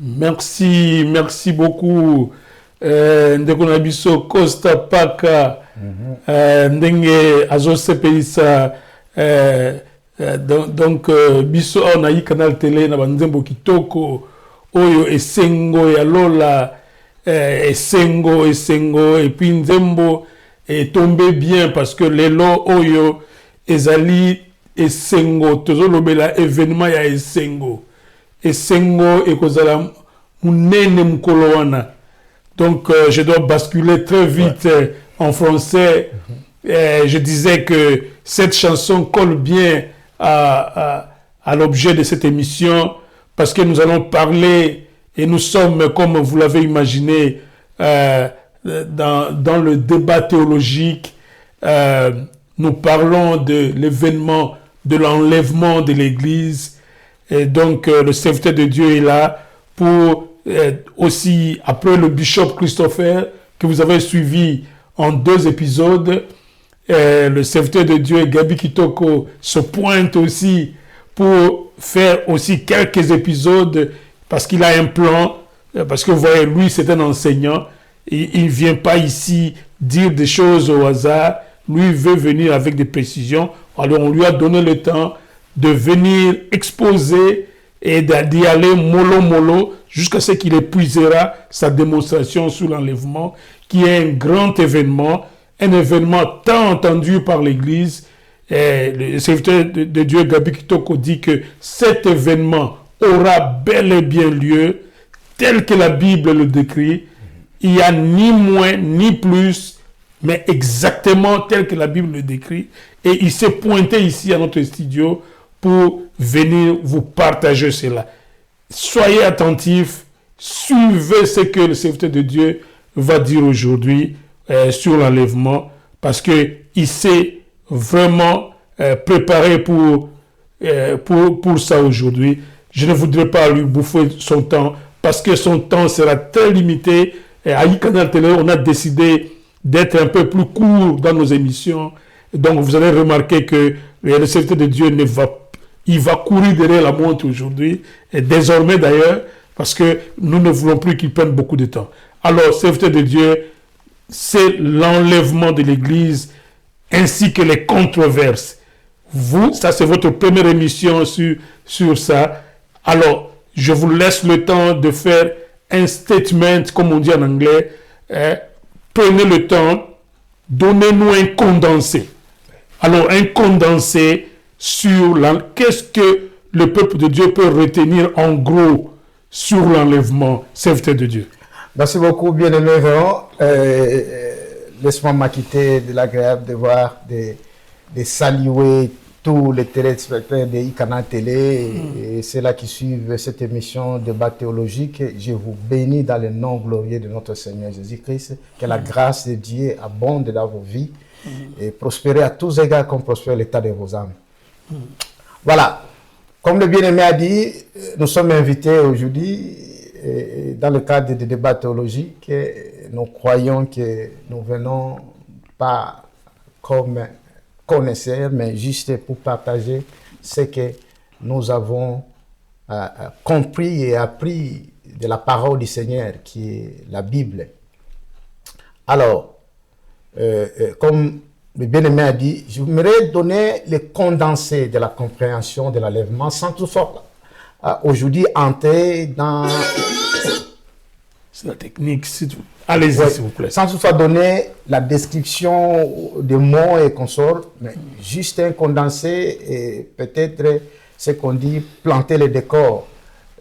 Merci beaucoup. Ndeko na biso Costa Paka ndenge azosepelisa donc biso on a eu canal télé na banzembo kitoko oyo esengo ya lola esengo et puis nzembo est tombé bien parce que lelo oyo ezali esengo tozolobela événement ya esengo ekozala munene mukolo wana. Donc, je dois basculer très vite en français. Je disais que cette chanson colle bien à l'objet de cette émission parce que nous allons parler et nous sommes, comme vous l'avez imaginé, dans le débat théologique. Nous parlons de l'événement de l'enlèvement de l'Église. Et donc, le serviteur de Dieu est là pour aussi, après le bishop Christopher, que vous avez suivi en 2 épisodes, le serviteur de Dieu Gabi Kitoko se pointe aussi pour faire aussi quelques épisodes parce qu'il a un plan, parce que vous voyez, lui c'est un enseignant, il ne vient pas ici dire des choses au hasard, lui il veut venir avec des précisions, alors on lui a donné le temps de venir exposer et d'y aller mollo jusqu'à ce qu'il épuisera sa démonstration sur l'enlèvement, qui est un grand événement, un événement tant entendu par l'Église. Le serviteur de Dieu, Gabi Kitoko, dit que cet événement aura bel et bien lieu, tel que la Bible le décrit. Il n'y a ni moins ni plus, mais exactement tel que la Bible le décrit. Et il s'est pointé ici à notre studio pour venir vous partager cela. Soyez attentifs, suivez ce que le serviteur de Dieu va dire aujourd'hui sur l'enlèvement, parce qu'il s'est vraiment préparé pour ça aujourd'hui. Je ne voudrais pas lui bouffer son temps, parce que son temps sera très limité. À iCanal Télé, on a décidé d'être un peu plus court dans nos émissions. Donc vous allez remarquer que le serviteur de Dieu il va courir derrière la montre aujourd'hui, et désormais d'ailleurs, parce que nous ne voulons plus qu'il prenne beaucoup de temps. Alors, serviteur de Dieu, c'est l'enlèvement de l'Église, ainsi que les controverses. Vous, ça c'est votre première émission sur ça. Alors, je vous laisse le temps de faire un statement, comme on dit en anglais. Prenez le temps, donnez-nous un condensé. Alors, un condensé sur qu'est-ce que le peuple de Dieu peut retenir en gros sur l'enlèvement, serviteur de Dieu. Merci beaucoup, bien-aimé Véron. Laisse-moi m'acquitter de l'agréable devoir de saluer tous les téléspectateurs de iCanal Télé et ceux-là qui suivent cette émission de débat théologique. Je vous bénis dans le nom glorieux de notre Seigneur Jésus-Christ. Que la grâce de Dieu abonde dans vos vies et prospérez à tous égards comme prospère l'état de vos âmes. Voilà, comme le bien-aimé a dit, nous sommes invités aujourd'hui dans le cadre des débats théologiques. Nous croyons que nous venons pas comme connaisseurs, mais juste pour partager ce que nous avons compris et appris de la parole du Seigneur, qui est la Bible. Alors, comme le bien-aimé a dit, je voudrais donner le condensé de la compréhension de l'enlèvement sans toutefois aujourd'hui entrer dans... C'est la technique, allez-y s'il vous plaît. Sans toutefois donner la description des mots et consorts, mais juste un condensé et peut-être ce qu'on dit planter le décor.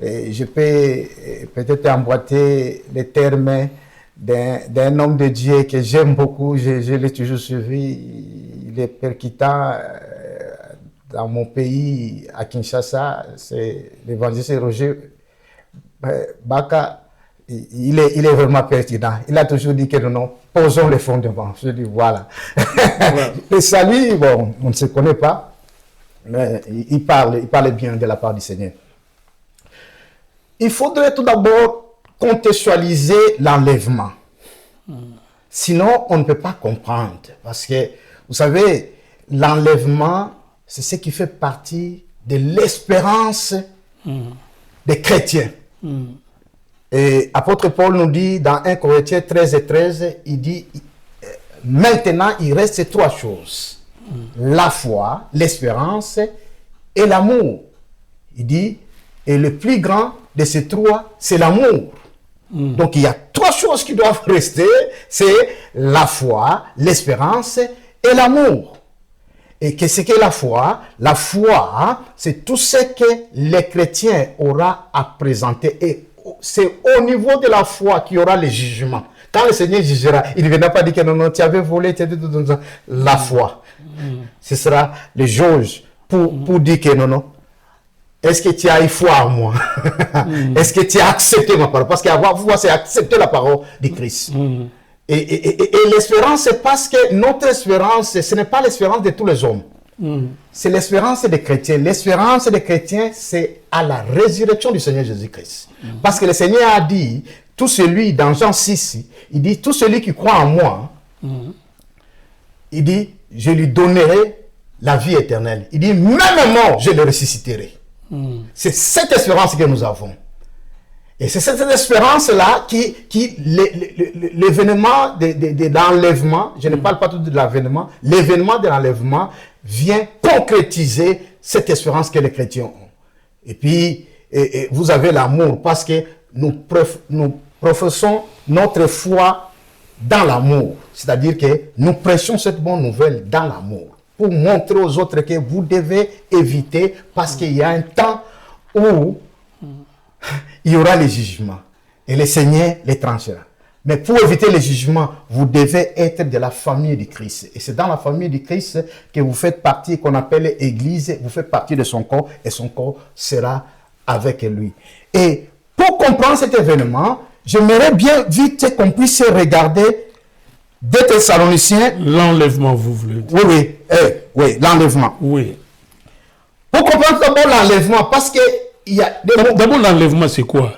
Et je peux peut-être emboîter les termes d'un homme de Dieu que j'aime beaucoup, je l'ai toujours suivi, il est percutant dans mon pays, à Kinshasa, c'est l'évangéliste Roger Baka, il est vraiment pertinent. Il a toujours dit que nous posons les fondements. Je dis voilà. Le salut, bon, on ne se connaît pas, mais il parle bien de la part du Seigneur. Il faudrait tout d'abord contextualiser l'enlèvement. Sinon, on ne peut pas comprendre. Parce que, vous savez, l'enlèvement, c'est ce qui fait partie de l'espérance des chrétiens. Et apôtre Paul nous dit dans 1 Corinthiens 13:13, il dit, maintenant il reste ces trois choses. La foi, l'espérance et l'amour. Il dit, et le plus grand de ces trois, c'est l'amour. Donc il y a trois choses qui doivent rester, c'est la foi, l'espérance et l'amour. Et qu'est-ce que la foi? La foi, c'est tout ce que les chrétiens auront à présenter. Et c'est au niveau de la foi qu'il y aura le jugement. Quand le Seigneur jugera, il ne viendra pas dire que non, non, tu avais volé, tu avais tout. La foi. Ce sera le juge pour dire que non, non. Est-ce que tu as eu foi en moi? Est-ce que tu as accepté ma parole? Parce qu'avoir foi, c'est accepter la parole de Christ. Et l'espérance, c'est parce que notre espérance, ce n'est pas l'espérance de tous les hommes. C'est l'espérance des chrétiens. L'espérance des chrétiens, c'est à la résurrection du Seigneur Jésus-Christ. Parce que le Seigneur a dit, tout celui, dans Jean 6, il dit, tout celui qui croit en moi, il dit, je lui donnerai la vie éternelle. Il dit, même mort, je le ressusciterai. C'est cette espérance que nous avons. Et c'est cette espérance-là qui l'événement de l'enlèvement, je ne parle pas tout de l'avènement, l'événement de l'enlèvement vient concrétiser cette espérance que les chrétiens ont. Et puis, vous avez l'amour parce que nous professons notre foi dans l'amour. C'est-à-dire que nous prêchons cette bonne nouvelle dans l'amour pour montrer aux autres que vous devez éviter parce qu'il y a un temps où il y aura les jugements et le Seigneur les tranchera. Mais pour éviter les jugements, vous devez être de la famille du Christ. Et c'est dans la famille du Christ que vous faites partie, qu'on appelle Église, vous faites partie de son corps et son corps sera avec lui. Et pour comprendre cet événement, j'aimerais bien vite qu'on puisse regarder 2 Thessaloniciens. L'enlèvement, vous voulez dire? Oui, l'enlèvement. Oui. Pour comprendre d'abord l'enlèvement, parce que il y a d'abord, l'enlèvement, c'est quoi?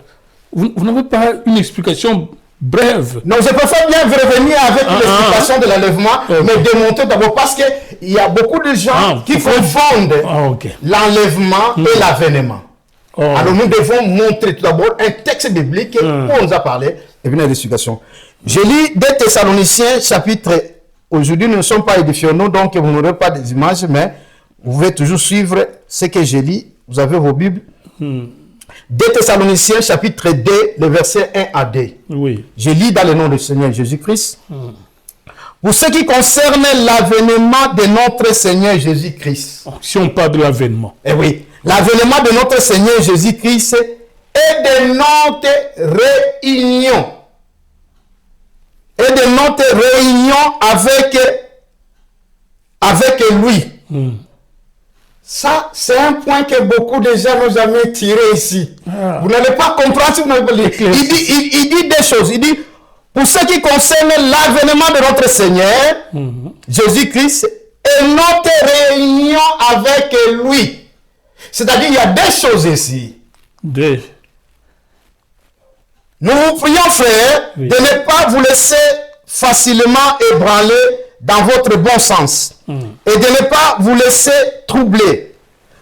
Vous n'avez pas une explication brève? Non, je préfère bien revenir avec l'explication de l'enlèvement, mais démontrer d'abord, parce qu'il y a beaucoup de gens qui confondent l'enlèvement et l'avènement. Alors nous devons montrer tout d'abord un texte biblique où on nous a parlé, et bien l'explication. Je lis 2 Thessaloniciens chapitre. Aujourd'hui, nous ne sommes pas édifiés, donc vous n'aurez pas des images, mais vous pouvez toujours suivre ce que je lis. Vous avez vos Bibles. 2 Thessaloniciens chapitre 2, le verset 1 à 2. Oui. Je lis dans le nom du Seigneur Jésus-Christ. Pour ce qui concerne l'avènement de notre Seigneur Jésus-Christ. Si on parle de l'avènement. Eh oui. L'avènement de notre Seigneur Jésus-Christ et de notre réunion. Et de notre réunion avec lui. Ça, c'est un point que beaucoup de gens n'ont jamais tiré ici. Vous n'allez pas comprendre si vous n'avez pas lu. Il dit des choses. Il dit, pour ce qui concerne l'avènement de notre Seigneur, Jésus-Christ, et notre réunion avec lui. C'est-à-dire, il y a des choses ici. Nous vous prions, frère, de ne pas vous laisser facilement ébranler dans votre bon sens et de ne pas vous laisser troubler,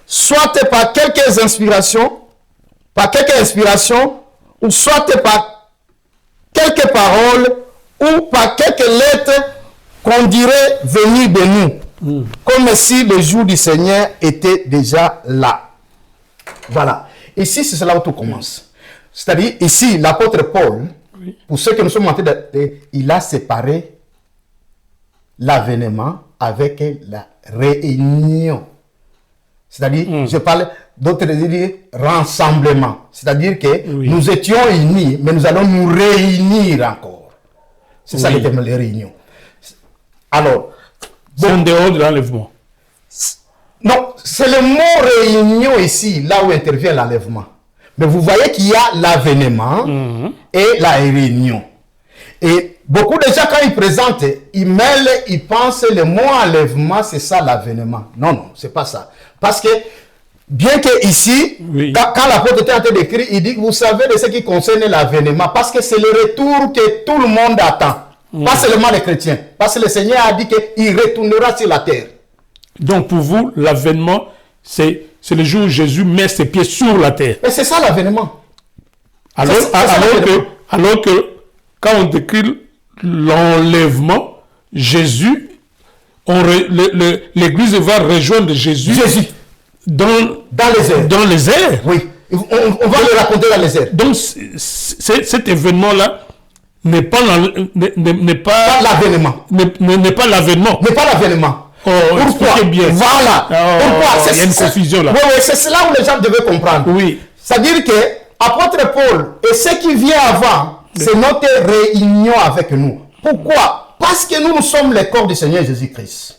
soit par quelques inspirations, ou soit par quelques paroles, ou par quelques lettres qu'on dirait venir de nous, comme si le jour du Seigneur était déjà là. Voilà. Ici, c'est là où tout commence. C'est-à-dire, ici, l'apôtre Paul, pour ceux que nous sommes en train de... il a séparé l'avènement avec la réunion. C'est-à-dire, je parle d'autres dire rassemblement. C'est-à-dire que nous étions unis, mais nous allons nous réunir encore. C'est ça le terme, les réunions. Alors, c'est en dehors de l'enlèvement. Non, c'est le mot réunion ici, là où intervient l'enlèvement. Mais vous voyez qu'il y a l'avènement et la réunion. Et beaucoup de gens, quand ils présentent, ils mêlent, ils pensent le mot enlèvement, c'est ça l'avènement. Non, non, c'est pas ça. Parce que, bien que ici, quand l'apôtre était en train d'écrire, il dit, vous savez de ce qui concerne l'avènement, parce que c'est le retour que tout le monde attend. Pas seulement les chrétiens. Parce que le Seigneur a dit qu'il retournera sur la terre. Donc pour vous, l'avènement, c'est le jour où Jésus met ses pieds sur la terre. Et c'est ça l'avènement. Alors que quand on décrit l'enlèvement, Jésus, l'Église va rejoindre Jésus dans les airs. Oui, on va le raconter dans les airs. Donc cet événement-là n'est pas l'avènement. N'est pas l'avènement. Oh, pourquoi? Bien. Voilà. Pourquoi? Il y a une confusion là. Oui, c'est là où les gens devaient comprendre. Oui. C'est-à-dire que apôtre Paul et ce qui vient avant, c'est notre réunion avec nous. Pourquoi? Parce que nous sommes les corps du Seigneur Jésus-Christ.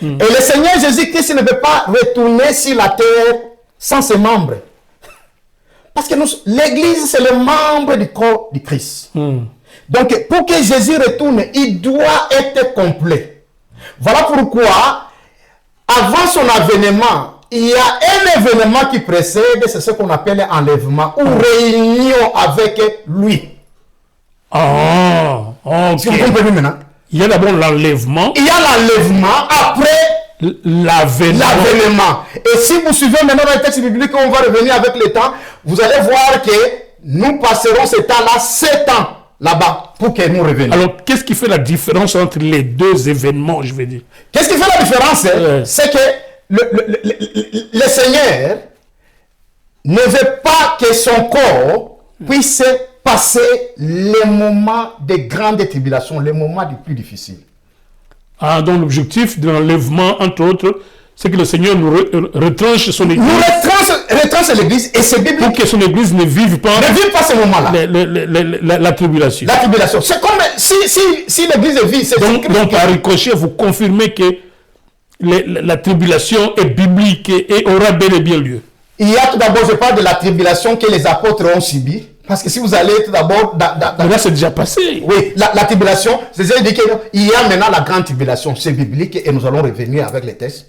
Et le Seigneur Jésus-Christ ne peut pas retourner sur la terre sans ses membres. Parce que l'Église, c'est le membre du corps du Christ. Donc, pour que Jésus retourne, il doit être complet. Voilà pourquoi, avant son avènement, il y a un événement qui précède, c'est ce qu'on appelle enlèvement, ou réunion avec lui. Ok. Vous comprenez maintenant? Il y a d'abord l'enlèvement. Il y a l'enlèvement après l'avènement. Et si vous suivez maintenant dans le texte biblique, on va revenir avec le temps, vous allez voir que nous passerons ce temps-là 7 ans là-bas pour que nous revenions. Alors, qu'est-ce qui fait la différence entre les deux événements, je veux dire? Qu'est-ce qui fait la différence? C'est que le Seigneur ne veut pas que son corps puisse passer les moments de grande tribulation, les moments les plus difficiles. Donc l'objectif de l'enlèvement, entre autres, c'est que le Seigneur nous retranche son Église. Nous retranche l'Église et c'est biblique. Pour que son Église ne vive pas ce moment-là. La tribulation. La tribulation. C'est comme si l'Église vit. Donc par ricochet, vous confirmez que la tribulation est biblique et aura bel et bien lieu. Il y a tout d'abord, je parle de la tribulation que les apôtres ont subie. Parce que si vous allez tout d'abord... Mais là, c'est déjà passé. Oui, la tribulation, c'est-à-dire qu'il y a maintenant la grande tribulation. C'est biblique et nous allons revenir avec les textes.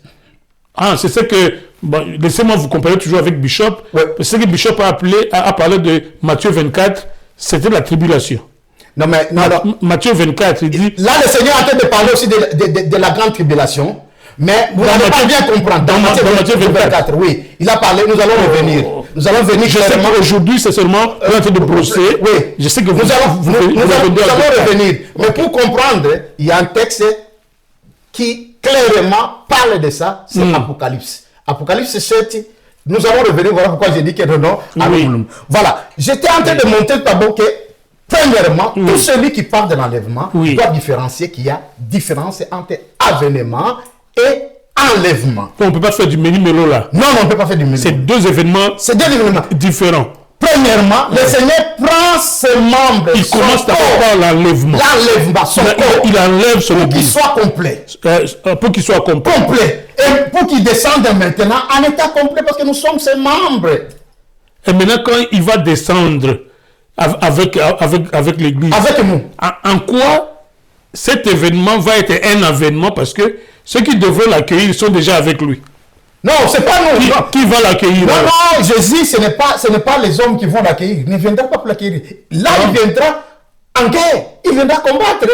C'est ce que... Bon, laissez-moi vous comparer toujours avec Bishop. Ouais. Ce que Bishop a parlé de Matthieu 24, c'était la tribulation. Non. Matthieu 24, il dit... Là, le Seigneur est en train de parler aussi de la grande tribulation. Mais vous n'allez pas bien comprendre. Dans Matthieu 24, oui. Il a parlé, nous allons revenir. Nous allons venir. Je sais qu'aujourd'hui, c'est seulement en train de brosser. Oui. Je sais que nous allons revenir. Mais pour comprendre, il y a un texte qui clairement parle de ça. C'est Apocalypse. Apocalypse 7. Nous allons revenir. Voilà pourquoi j'ai dit que non. Voilà. J'étais en train de montrer d'abord que, premièrement, tout celui qui parle de l'enlèvement doit différencier qu'il y a différence entre avènement et enlèvement. On ne peut pas faire du menu-mélo là. Non, on ne peut pas faire du menu-mélo. C'est deux événements différents. Premièrement, le Seigneur prend ses membres. Il commence d'abord par l'enlèvement. L'enlèvement, son corps. Il enlève son pour qu'il soit complet. Pour qu'il soit complet. Et pour qu'il descende maintenant en état complet parce que nous sommes ses membres. Et maintenant, quand il va descendre avec l'Église. Avec nous. En quoi cet événement va être un événement parce que ceux qui devraient l'accueillir sont déjà avec lui. Non, c'est pas nous. Qui va l'accueillir? Non, Jésus, ce n'est pas les hommes qui vont l'accueillir. Il ne viendra pas pour l'accueillir. Là, il viendra en guerre. Il viendra combattre.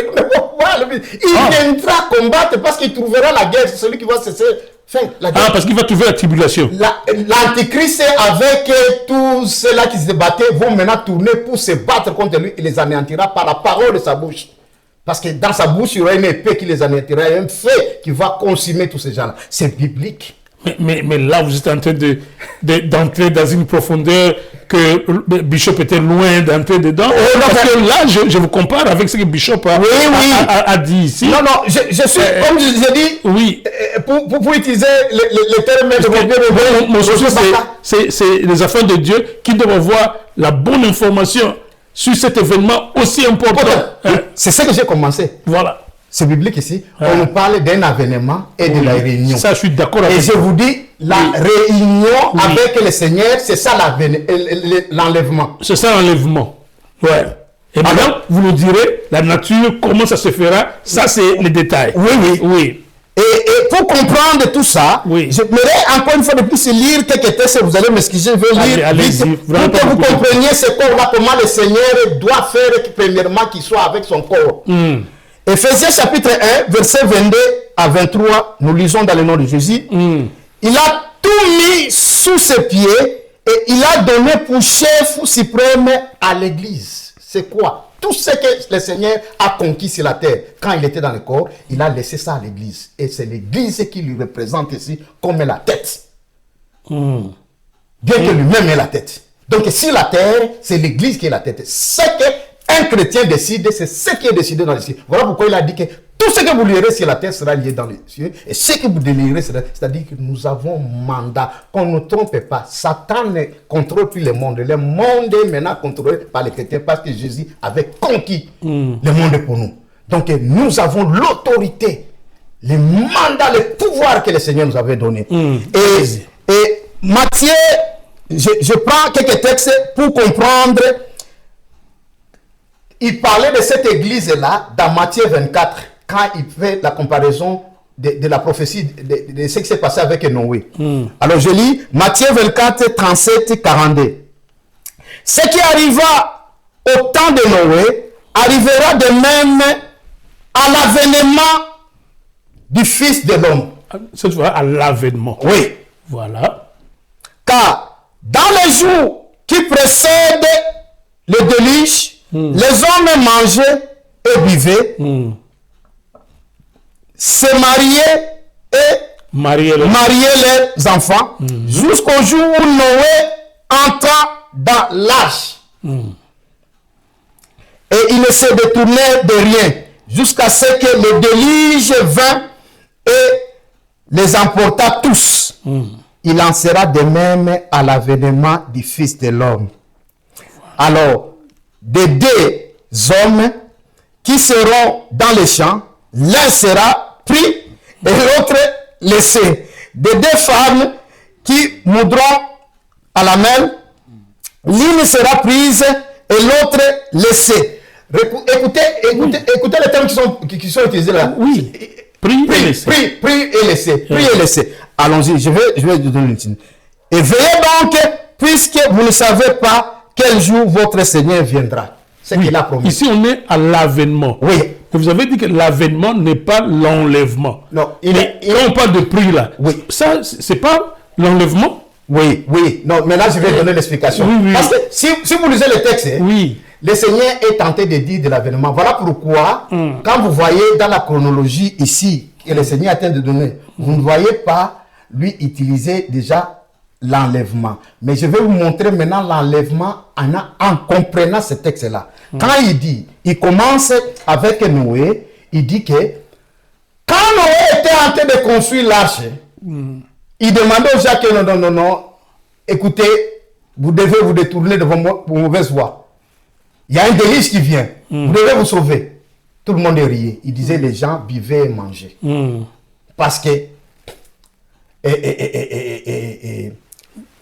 Il viendra combattre parce qu'il trouvera la guerre. C'est celui qui va cesser faire la guerre. Parce qu'il va trouver la tribulation. L'Antichrist, avec tous ceux-là qui se battaient, vont maintenant tourner pour se battre contre lui. Il les anéantira par la parole de sa bouche. Parce que dans sa bouche, il y aura une épée qui les anéantira, un feu qui va consumer tous ces gens-là. C'est biblique. Mais là, vous êtes en train d'entrer dans une profondeur que Bishop était loin d'entrer dedans. Parce que là, je vous compare avec ce que Bishop a dit ici. Non, je suis, comme je vous ai dit, oui. Pour utiliser les termes de mon souci, c'est les affaires de Dieu qui doivent avoir la bonne information sur cet événement aussi important. C'est ce que j'ai commencé. Voilà. C'est biblique ici. On nous parle d'un avènement et de la réunion. Ça, je suis d'accord avec vous. Et je vous dis, la réunion avec le Seigneur, c'est ça l'enlèvement. C'est ça l'enlèvement. Ouais. Et maintenant, vous nous direz, la nature, comment ça se fera, ça c'est les détails. Oui. Et pour comprendre tout ça, j'aimerais encore une fois de plus lire quelques textes, vous allez m'excuser, je vais lire pour que vous compreniez ce corps-là, comment le Seigneur doit faire premièrement qu'il soit avec son corps. Éphésiens chapitre 1, verset 22 à 23, nous lisons dans le nom de Jésus. Il a tout mis sous ses pieds Et il a donné pour chef suprême à l'Église. C'est quoi? Tout ce que le Seigneur a conquis sur la terre, quand il était dans le corps, il a laissé ça à l'Église. Et c'est l'Église qui lui représente ici comme la tête. Bien que lui-même est la tête. Donc sur la terre, c'est l'Église qui est la tête. Ce qu'un chrétien décide, c'est ce qui est décidé dans les cieux. Voilà pourquoi il a dit que tout ce que vous lirez sur la terre sera lié dans les cieux. Et ce que vous délirez, c'est-à-dire que nous avons mandat. Qu'on ne trompe pas. Satan ne contrôle plus le monde. Le monde est maintenant contrôlé par les chrétiens parce que Jésus avait conquis le monde pour nous. Donc nous avons l'autorité, le mandat, le pouvoir que le Seigneur nous avait donné. Et Matthieu, je prends quelques textes pour comprendre. Il parlait de cette église-là dans Matthieu 24, quand il fait la comparaison de la prophétie de ce qui s'est passé avec Noé. Alors je lis Matthieu 24, 37, 42. Ce qui arriva au temps de Noé arrivera de même à l'avènement du Fils de l'homme. Cette fois, à l'avènement. Oui. Voilà. Car dans les jours qui précèdent le déluge, les hommes mangeaient et buvaient, se mariaient et mariaient leurs enfants, jusqu'au jour où Noé entra dans l'arche. Et il ne se détournait de rien, jusqu'à ce que le déluge vint et les emporta tous. Il en sera de même à l'avènement du Fils de l'homme. Alors, des deux hommes qui seront dans les champs, l'un sera pris et l'autre laissé. Des deux femmes qui moudront à la main, l'une sera prise et l'autre laissée. Écoutez les termes qui sont utilisés là. Oui. Pris et laissé. Pris et laissé. Pris et laissé. Allons-y, je vais vous donner une petite. Et veillez donc, puisque vous ne savez pas quel jour votre Seigneur viendra. C'est qu'il a promis. Ici, on est à l'avènement. Oui. Et vous avez dit que l'avènement n'est pas l'enlèvement. Non. Quand on parle de prix là, oui. Ça, c'est pas l'enlèvement? Oui. Non, maintenant je vais donner l'explication. Oui. Parce que si vous lisez le texte, le Seigneur est tenté de dire de l'avènement. Voilà pourquoi, quand vous voyez dans la chronologie ici, que le Seigneur est en train de donner, vous ne voyez pas lui utiliser déjà l'enlèvement. Mais je vais vous montrer maintenant l'enlèvement en comprenant ce texte-là. Quand il commence avec Noé, il dit que quand Noé était en train de construire l'arche, il demandait aux gens que non, écoutez, vous devez vous détourner de vos mauvaises voies. Il y a un déluge qui vient, vous devez vous sauver. Tout le monde est rié. Il disait les gens buvaient et mangeaient. Parce que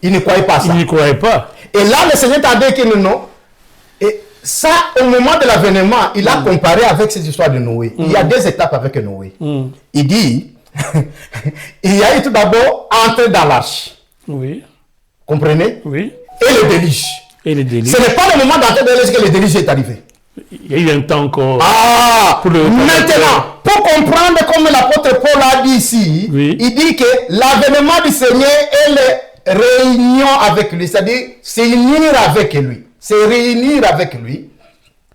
il ne croyait pas ça. Il ne croyait pas. Et là, le Seigneur t'a dit que non. Et ça, au moment de l'avènement, il a comparé avec cette histoire de Noé. Il y a deux étapes avec Noé. Il dit, il y a eu tout d'abord entrer dans l'arche. Oui. Comprenez? Oui. Et le déluge. Ce n'est pas le moment d'entrer dans l'arche que le déluge est arrivé. Il y a eu un temps encore. Maintenant, pour comprendre comme l'apôtre Paul a dit ici, il dit que l'avènement du Seigneur est la réunion avec lui, c'est-à-dire s'unir avec lui, se réunir avec lui.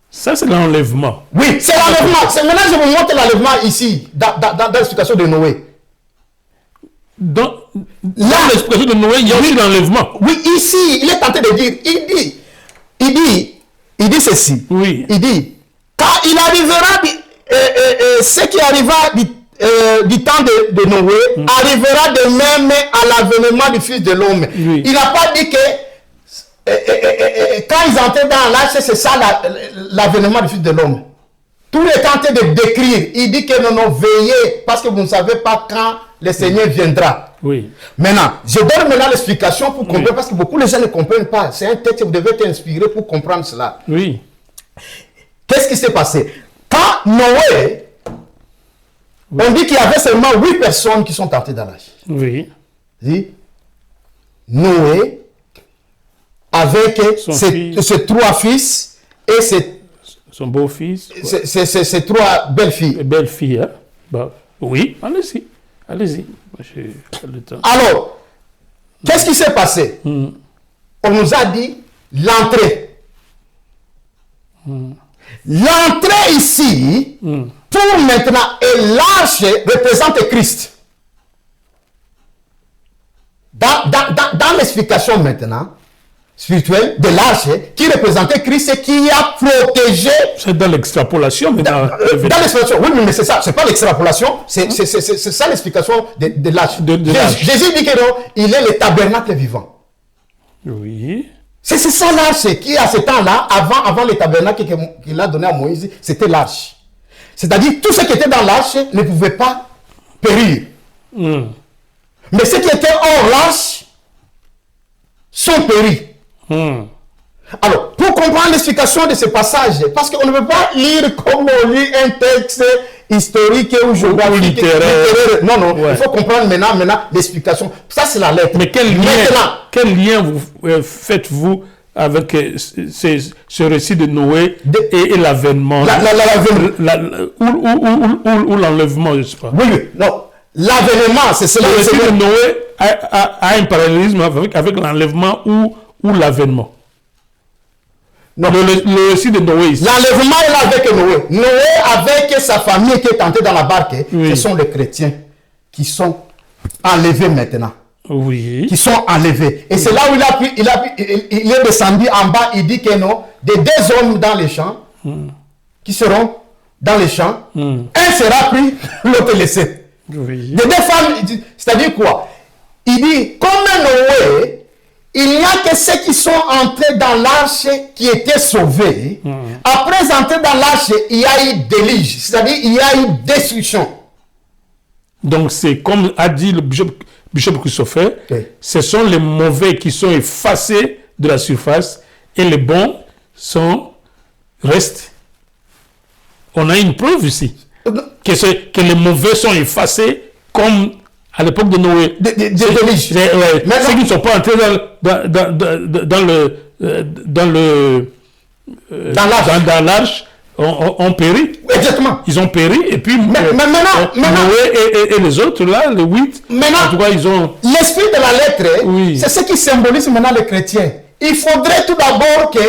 Ça, c'est l'enlèvement. Oui, c'est l'enlèvement. Maintenant, je vous montre l'enlèvement ici, dans l'explication de Noé. Dans l'explication de Noé, il y a aussi l'enlèvement. Oui, ici, il est tenté de dire, il dit ceci. Oui. Il dit, quand il arrivera, ce qui arrivera du temps de Noé, arrivera de même à l'avènement du Fils de l'homme. Oui. Il n'a pas dit que quand ils entraient dans l'arche, c'est ça l'avènement du Fils de l'homme. Tout est tenté de décrire. Il dit que non, veillez, parce que vous ne savez pas quand le Seigneur viendra. Oui. Maintenant, je donne maintenant l'explication pour comprendre, parce que beaucoup de gens ne comprennent pas. C'est un texte, vous devez être inspiré pour comprendre cela. Oui. Qu'est-ce qui s'est passé? Quand Noé, on dit qu'il y avait seulement 8 personnes qui sont entrées dans l'arche. Oui. Noé, avec ses 3 fils et son beau-fils. Ses 3 belles-filles. Belles-filles, hein? Bah, oui, allez-y. Moi, j'ai le temps. Alors, qu'est-ce qui s'est passé? on nous a dit l'entrée. L'entrée ici, pour maintenant, et l'arche représente Christ. Dans l'explication maintenant, spirituelle de l'arche, qui représentait Christ et qui a protégé. C'est dans l'extrapolation. Dans l'extrapolation, oui, mais c'est ça, c'est pas l'extrapolation, c'est ça l'explication de l'arche. Jésus dit que non, il est le tabernacle vivant. Oui. C'est ça l'arche qui, à ce temps-là, avant le tabernacle qu'il a donné à Moïse, c'était l'arche. C'est-à-dire, tout ce qui était dans l'arche ne pouvait pas périr. Mais ceux qui étaient hors l'arche sont péris. Alors, pour comprendre l'explication de ce passage, parce qu'on ne peut pas lire comme on lit un texte historique ou géographique. Littéraire. Non, il faut comprendre maintenant l'explication. Ça, c'est la lettre. Mais quel lien vous faites-vous avec ce récit de Noé et l'avènement ou l'enlèvement, je ne sais pas. Oui, non. L'avènement, c'est cela. Le récit de Noé a un parallélisme avec l'enlèvement ou l'avènement. Non, le récit de Noé. L'enlèvement est là avec Noé. Noé avec sa famille qui est entrée dans la barque, ce sont les chrétiens qui sont enlevés maintenant. Oui. Qui sont enlevés. Et c'est là où il est descendu en bas, il dit que non, des deux hommes dans les champs, qui seront dans les champs, un sera pris, l'autre laissé. Oui. Les deux femmes, c'est-à-dire quoi? Il dit, comme Noé, il n'y a que ceux qui sont entrés dans l'arche qui étaient sauvés. Après entrer dans l'arche, il y a eu déluge, c'est-à-dire il y a eu destruction. Donc c'est comme a dit le bishop Christopher, ce sont les mauvais qui sont effacés de la surface et les bons restent. On a une preuve ici. Que les mauvais sont effacés comme à l'époque de Noé. Ceux qui ne sont pas entrés dans l'arche ont péri. Exactement. Ils ont péri et puis maintenant, Noé et les autres là, les 8, en tout cas ils ont... L'esprit de la lettre, c'est ce qui symbolise maintenant les chrétiens. Il faudrait tout d'abord que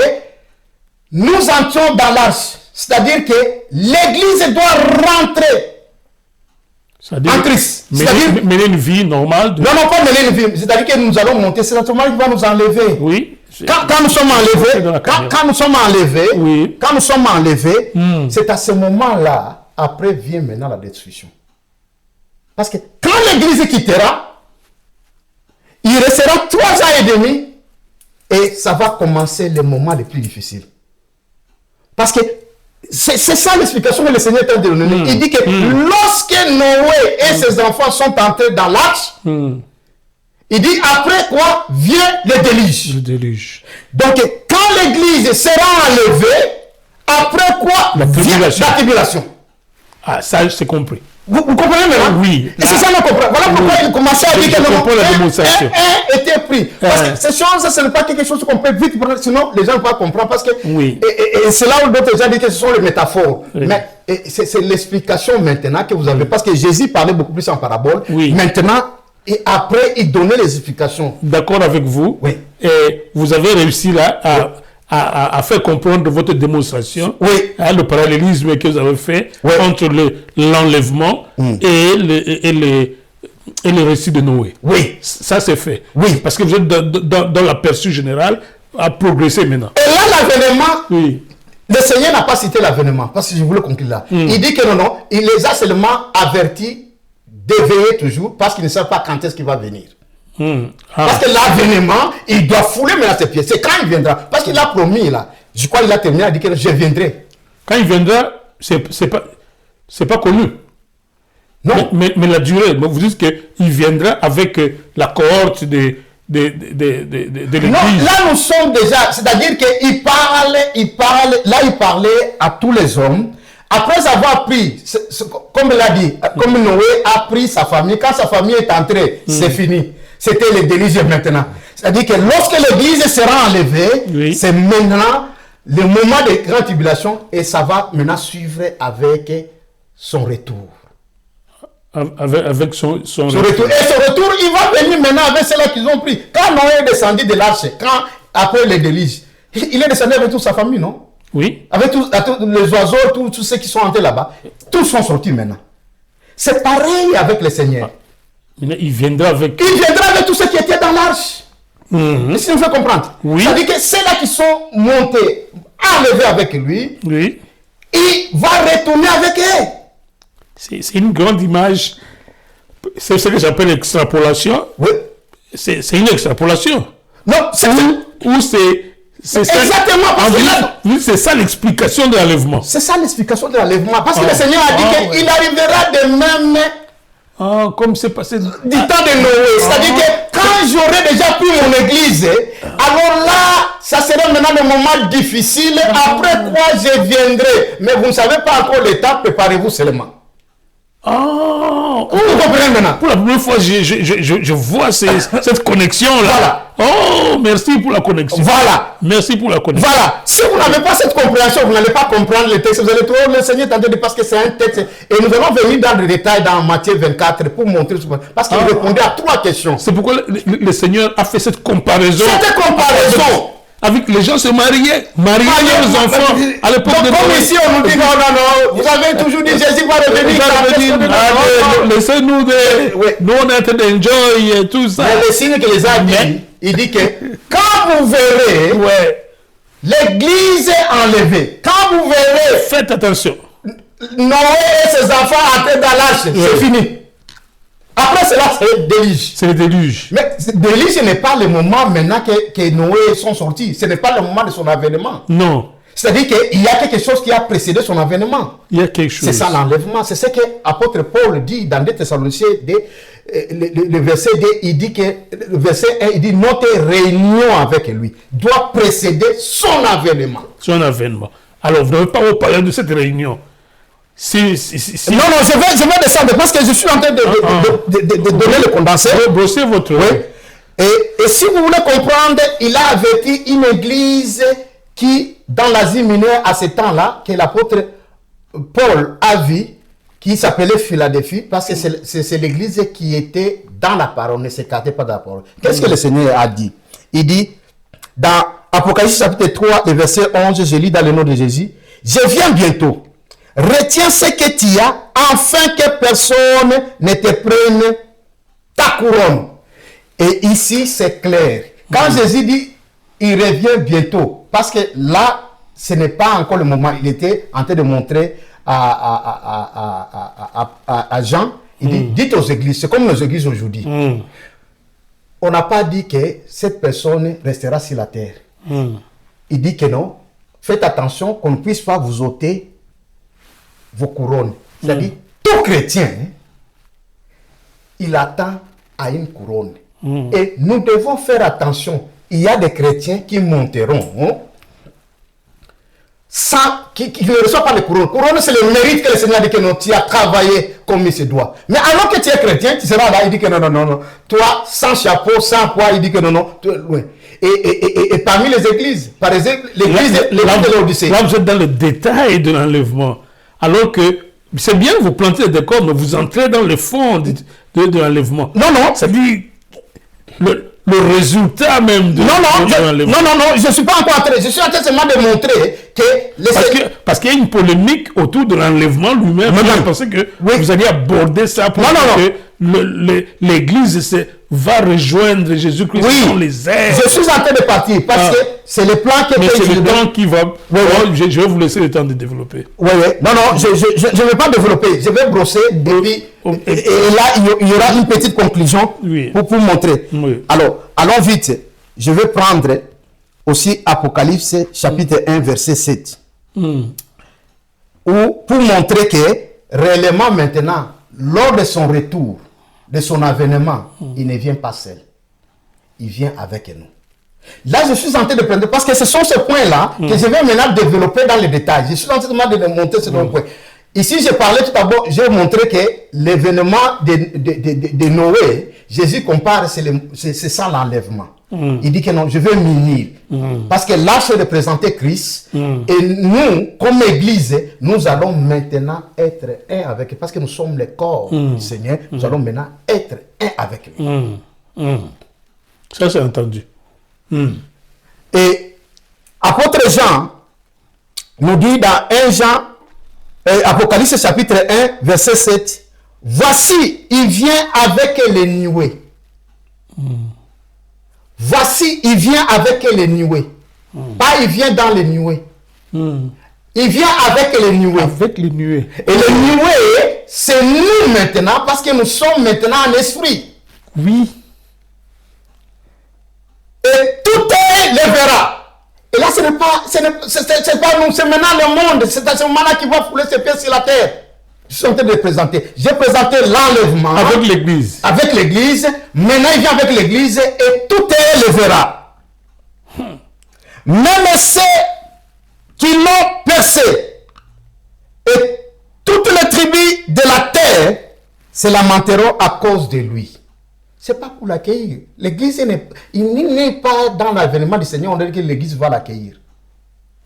nous entrions dans l'arche. C'est-à-dire que l'Église doit rentrer en Christ. Mener une vie normale. Non, pas mener une vie. C'est-à-dire que nous allons monter. C'est la tomate qui va nous enlever. Oui. Quand nous sommes enlevés, c'est à ce moment-là, après vient maintenant la destruction. Parce que quand l'Église quittera, il restera 3 ans et demi et ça va commencer le moment le plus difficile. Parce que c'est ça l'explication que le Seigneur t'a donnée. Il dit que lorsque Noé et ses enfants sont entrés dans l'arche, il dit après quoi vient le déluge. Le déluge. Donc quand l'Église sera enlevée, après quoi vient la tribulation. Ah, ça c'est compris. Vous comprenez maintenant? Oui. Et c'est ça qu'on comprend. Voilà pourquoi il commençait à dire que un était pris. Parce que ces choses, ce n'est pas quelque chose qu'on peut vite prendre, sinon les gens ne vont pas comprendre. Parce que et c'est là où d'autres gens disent que ce sont les métaphores. Mais c'est l'explication maintenant que vous avez. Parce que Jésus parlait beaucoup plus en parabole. Maintenant, et après, il donnait les explications. D'accord avec vous. Oui. Et vous avez réussi là à faire comprendre votre démonstration, le parallélisme que vous avez fait entre l'enlèvement et le récit de Noé. Oui. Ça c'est fait. Oui. Parce que vous êtes dans l'aperçu général à progresser maintenant. Et là, l'avènement, le Seigneur n'a pas cité l'avènement, parce que je voulais conclure là. Il dit que non, il les a seulement avertis d'éveiller toujours, parce qu'ils ne savent pas quand est-ce qu'il va venir. Parce que l'avènement, il doit fouler maintenant ses pieds. C'est quand il viendra. Parce qu'il a promis là. Je crois qu'il a terminé à dire que je viendrai. Quand il viendra, c'est pas connu. Non. Mais la durée, vous dites qu'il viendra avec la cohorte de l'église. Non, là nous sommes déjà, c'est-à-dire qu'il parlait à tous les hommes. Après avoir pris, comme il a dit, comme Noé a pris sa famille, quand sa famille est entrée, c'est fini. C'était le déluge maintenant. C'est-à-dire que lorsque l'Église sera enlevée, c'est maintenant le moment de grande tribulation et ça va maintenant suivre avec son retour. Avec son retour. Et son retour, il va venir maintenant avec ceux-là qu'ils ont pris. Quand Noé est descendu de l'arche, quand après les délices, il est descendu avec toute sa famille, non? Oui. Avec tous les oiseaux, tous ceux qui sont entrés là-bas, tous sont sortis maintenant. C'est pareil avec le Seigneur. Il viendra avec... Il viendra avec tous ceux qui étaient dans l'arche. Si vous faites comprendre. Oui. C'est-à-dire que ceux-là qui sont montés, enlevés avec lui, Oui. il va retourner avec eux. C'est une grande image. C'est ce que j'appelle l'extrapolation. Oui. C'est une extrapolation. Non, c'est Ou c'est exactement. Parce que là, c'est ça l'explication de l'enlèvement. c'est ça l'explication de l'enlèvement. Parce que le Seigneur a dit ouais. qu'il arrivera de même Ah, comme c'est passé. du temps de Noé. C'est-à-dire que quand j'aurai déjà pris mon église, alors là, ça sera maintenant le moment difficile. Après quoi je viendrai. Mais vous ne savez pas encore l'état, préparez-vous seulement. Ah, Vous comprenez maintenant? pour la première fois, je vois cette connexion-là. Voilà. Oh, merci pour la connexion. Voilà. Merci pour la connexion. Voilà. Si vous n'avez pas cette compréhension, vous n'allez pas comprendre le texte. Vous allez trouver le Seigneur tenter de parce que c'est un texte. Et nous allons venir dans le détail dans Matthieu 24 pour montrer. Parce qu'il répondait à 3 questions. C'est pourquoi le Seigneur a fait cette comparaison. Cette comparaison. Avec les gens se mariaient leurs enfants à l'époque de Comme Noé. ici, on nous dit non, vous avez toujours dit Jésus va revenir. Laissez-nous nous on est en train d'enjoy et tout ça. Mais le signe que les a dit, il dit que quand vous verrez l'église enlevée, quand vous verrez Faites attention. Noé et ses enfants entrés dans l'arche, c'est fini. Après cela, c'est déluge. C'est le déluge. Mais déluge, ce n'est pas le moment maintenant que Noé sont sortis. Ce n'est pas le moment de son avènement. Non. C'est-à-dire qu'il y a quelque chose qui a précédé son avènement. Il y a quelque chose. C'est ça l'enlèvement. C'est ce que l'apôtre Paul dit dans 2 Thessaloniciens, le verset 2, il dit que, le verset 1, il dit notre réunion avec lui doit précéder son avènement. Son avènement. Alors, vous n'avez pas vous parler de cette réunion. Si... Non, je vais descendre parce que je suis en train de donner le condensé. Brossez votre... Oui. Et si vous voulez comprendre, il a averti une église qui, dans l'Asie mineure, à ce temps-là, que l'apôtre Paul a vu, qui s'appelait Philadelphie, parce que c'est l'église qui était dans la parole, ne s'écartait pas de la parole. Qu'est-ce que le Seigneur a dit? Il dit, dans Apocalypse chapitre 3, le verset 11, je lis dans le nom de Jésus, « Je viens bientôt. Retiens ce que tu as, afin que personne ne te prenne ta couronne. » Et ici, c'est clair. Quand Jésus dit, il revient bientôt, parce que là, ce n'est pas encore le moment. Il était en train de montrer à Jean, il dit, dites aux églises, c'est comme nos églises aujourd'hui. On n'a pas dit que cette personne restera sur la terre. Il dit que non, faites attention qu'on ne puisse pas vous ôter vos couronnes. C'est-à-dire, tout chrétien, il attend à une couronne. Et nous devons faire attention. Il y a des chrétiens qui monteront sans, qui ne reçoivent pas les couronnes. Couronne, c'est le mérite que le Seigneur dit que non, tu as travaillé comme il se doit. Mais alors que tu es chrétien, tu seras là, il dit que non. Toi, sans chapeau, sans poids, il dit que non. Et parmi les églises, par exemple, l'église de l'Odyssée. Là, vous êtes dans le détail de l'enlèvement. Alors que c'est bien, vous plantez des décors, mais vous entrez dans le fond de l'enlèvement. Non. C'est-à-dire le résultat même de l'enlèvement. Non, je ne suis pas encore en train. Je suis en train seulement de montrer que... Parce qu'il y a une polémique autour de l'enlèvement lui-même. Je pensais que vous alliez aborder ça pour que l'Église va rejoindre Jésus-Christ dans les airs. Je suis en train de partir parce que c'est le plan qui est... Mais c'est le temps qui va... Je vais vous laisser le temps de développer. Non, je ne vais pas développer. Je vais brosser et là, il y aura une petite conclusion pour montrer. Alors, allons vite. Je vais prendre aussi Apocalypse chapitre 1, verset 7. Pour montrer que réellement maintenant, lors de son retour, de son avènement, il ne vient pas seul. Il vient avec nous. Là, je suis en train de prendre, parce que ce sont ces points-là que je vais maintenant développer dans les détails. Je suis en train de montrer ces points. Ici, j'ai parlé tout d'abord, j'ai montré que l'événement de Noé, Jésus compare, c'est ça l'enlèvement. Il dit que non, je veux m'unir. Parce que là, je représentais Christ. Et nous, comme Église, nous allons maintenant être un avec lui. Parce que nous sommes le corps du Seigneur. Nous allons maintenant être un avec lui. Ça, c'est entendu. Et Et apôtre Jean nous dit dans 1 Jean, Apocalypse chapitre 1, verset 7, voici, il vient avec les nuées. Voici, il vient avec les nuées. Pas il vient dans les nuées. Il vient avec les nuées. Avec les nuées. Et les nuées, c'est nous maintenant, parce que nous sommes maintenant en esprit. Oui. Et tout est les verra. Et là, ce n'est pas nous, c'est maintenant le monde. C'est à ce moment-là qu'il va fouler ses pieds sur la terre. Je suis en train de le présenter. J'ai présenté l'enlèvement. Avec l'église. Avec l'église. Maintenant, il vient avec l'église et tout est le verra. Même ceux qui l'ont percé et toutes les tribus de la terre se lamenteront à cause de lui. C'est pas pour l'accueillir. L'église n'est pas dans l'avènement du Seigneur. On dit que l'église va l'accueillir.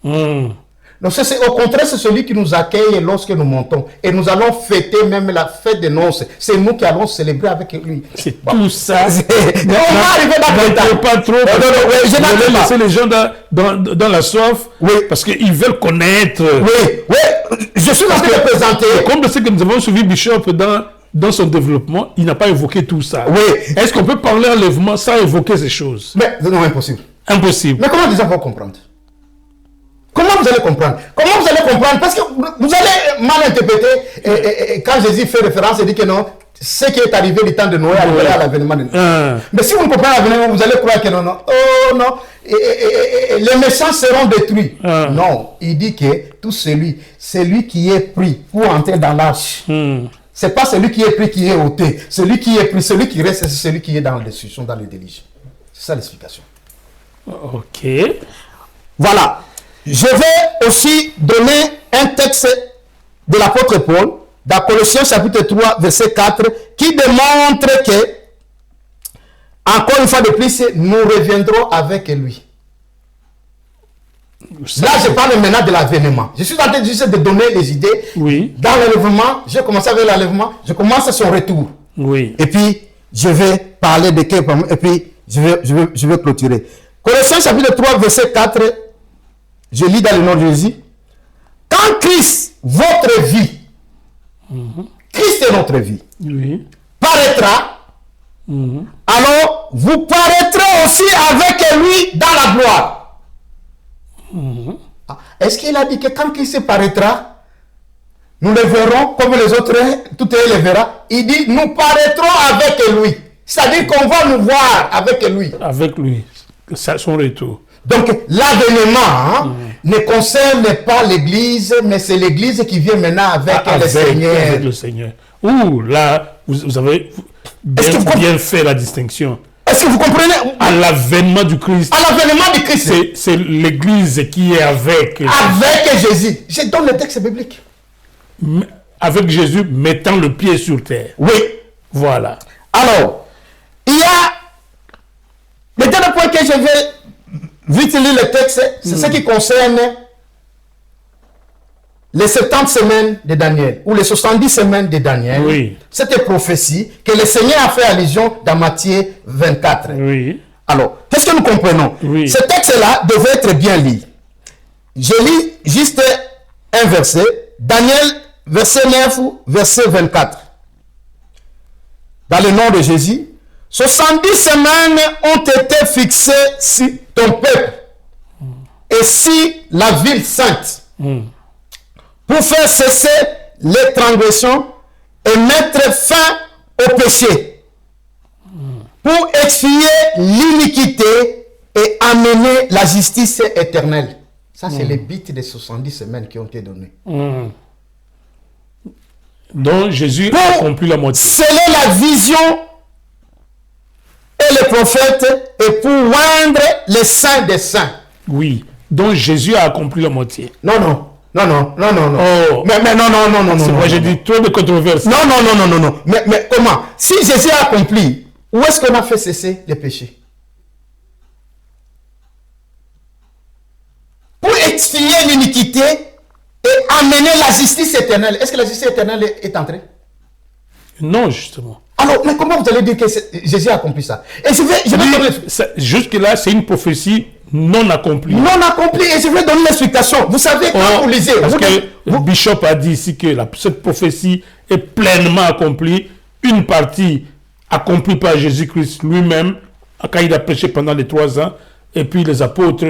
Donc au contraire, c'est celui qui nous accueille lorsque nous montons. Et nous allons fêter même la fête des noces. C'est nous qui allons célébrer avec lui. C'est tout ça. On va arriver dans pas trop. Je vais laisser les gens dans la soif. Oui. Parce qu'ils veulent connaître. Oui. Je suis en train de présenter. Comme ce que nous avons suivi Bishop dans son développement, il n'a pas évoqué tout ça. Oui. Est-ce qu'on peut parler enlèvement sans évoquer ces choses? Mais non, impossible. Impossible. Mais comment les gens vont comprendre? Comment vous allez comprendre? Comment vous allez comprendre? Parce que vous allez mal interpréter. Et quand Jésus fait référence, il dit que non, ce qui est arrivé du temps de Noé arrivera à l'avènement de Noé. Mais si vous ne comprenez pas l'avènement, vous allez croire que non, non. Oh non. Les méchants seront détruits. Non, il dit que tout celui qui est pris pour entrer dans l'arche. C'est pas celui qui est pris qui est ôté. Celui qui est pris, celui qui reste, c'est celui qui est dans la destruction, dans le déluge. C'est ça l'explication. Ok. Voilà. Je vais aussi donner un texte de l'apôtre Paul, dans Colossiens chapitre 3, verset 4, qui démontre que, encore une fois de plus, nous reviendrons avec lui. Là, je parle maintenant de l'avènement. Je suis en train juste de donner les idées. Oui. Dans l'enlèvement, j'ai commencé avec l'enlèvement, je commence à son retour. Oui. Et puis, je vais parler de quel et puis je vais clôturer. Colossiens chapitre 3, verset 4, je lis dans le nom de Jésus. Quand Christ, votre vie, Christ est notre vie, Oui. paraîtra, alors vous paraîtrez aussi avec lui dans la gloire. Est-ce qu'il a dit que quand Christ paraîtra, nous le verrons comme les autres, tout le les verra? Il dit, nous paraîtrons avec lui. C'est-à-dire qu'on va nous voir avec lui. Avec lui. C'est son retour. Donc, l'avènement ne concerne pas l'Église, mais c'est l'Église qui vient maintenant avec le Seigneur. Avec le Seigneur. Ouh, là, vous avez bien fait la distinction. Est-ce que vous comprenez? À l'avènement du Christ. À l'avènement du Christ. C'est l'Église qui est avec. Avec Jésus. Je donne le texte biblique. Avec Jésus mettant le pied sur terre. Oui. Voilà. Alors, il y a le dernier point que je vais vite lire le texte, c'est ce qui concerne les 70 semaines de Daniel, ou les 70 semaines de Daniel. Oui. Cette prophétie que le Seigneur a fait allusion dans Matthieu 24. Oui. Alors, qu'est-ce que nous comprenons? Oui. Ce texte-là devait être bien lu. Je lis juste un verset. Daniel, verset 9, verset 24. Dans le nom de Jésus, 70 semaines ont été fixées sur ton peuple et sur la ville sainte pour faire cesser les transgressions et mettre fin au péché, pour expier l'iniquité et amener la justice éternelle. Ça, c'est les bits des 70 semaines qui ont été données. Donc, Jésus a accompli la moitié. Sceller la vision et les prophètes et pour oindre les saints des saints. Oui. Donc, Jésus a accompli la moitié. Non. Oh. Mais non. C'est moi, j'ai dit trop de controverses. Non. Mais comment? Si Jésus a accompli, où est-ce qu'on a fait cesser les péchés? Pour expier l'iniquité et amener la justice éternelle. Est-ce que la justice éternelle est entrée? Non, justement. Alors, mais comment vous allez dire que Jésus a accompli ça? Et je vais Jusque-là, c'est une prophétie non accompli. Non accompli. Et je vais donner l'explication. Vous savez, quand vous lisez... Parce que le Bishop a dit ici que cette prophétie est pleinement accomplie. Une partie accomplie par Jésus-Christ lui-même, quand il a prêché pendant les 3 ans, et puis les apôtres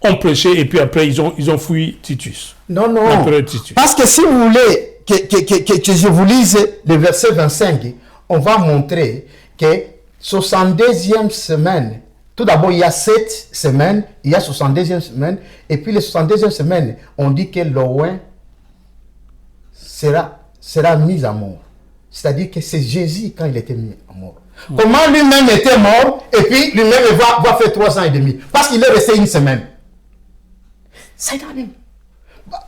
ont prêché, et puis après ils ont fui Titus. Non, non. Titus. Parce que si vous voulez que je vous lise le verset 25, on va montrer que 62e semaine, tout d'abord il y a 7 semaines, il y a 62e semaine, et puis les 62e semaine, on dit que l'Owen sera mis à mort. C'est-à-dire que c'est Jésus quand il était mis à mort. Comment lui-même était mort, et puis lui-même va faire 3 ans et demi. Parce qu'il est resté 1 semaine. C'est quand même.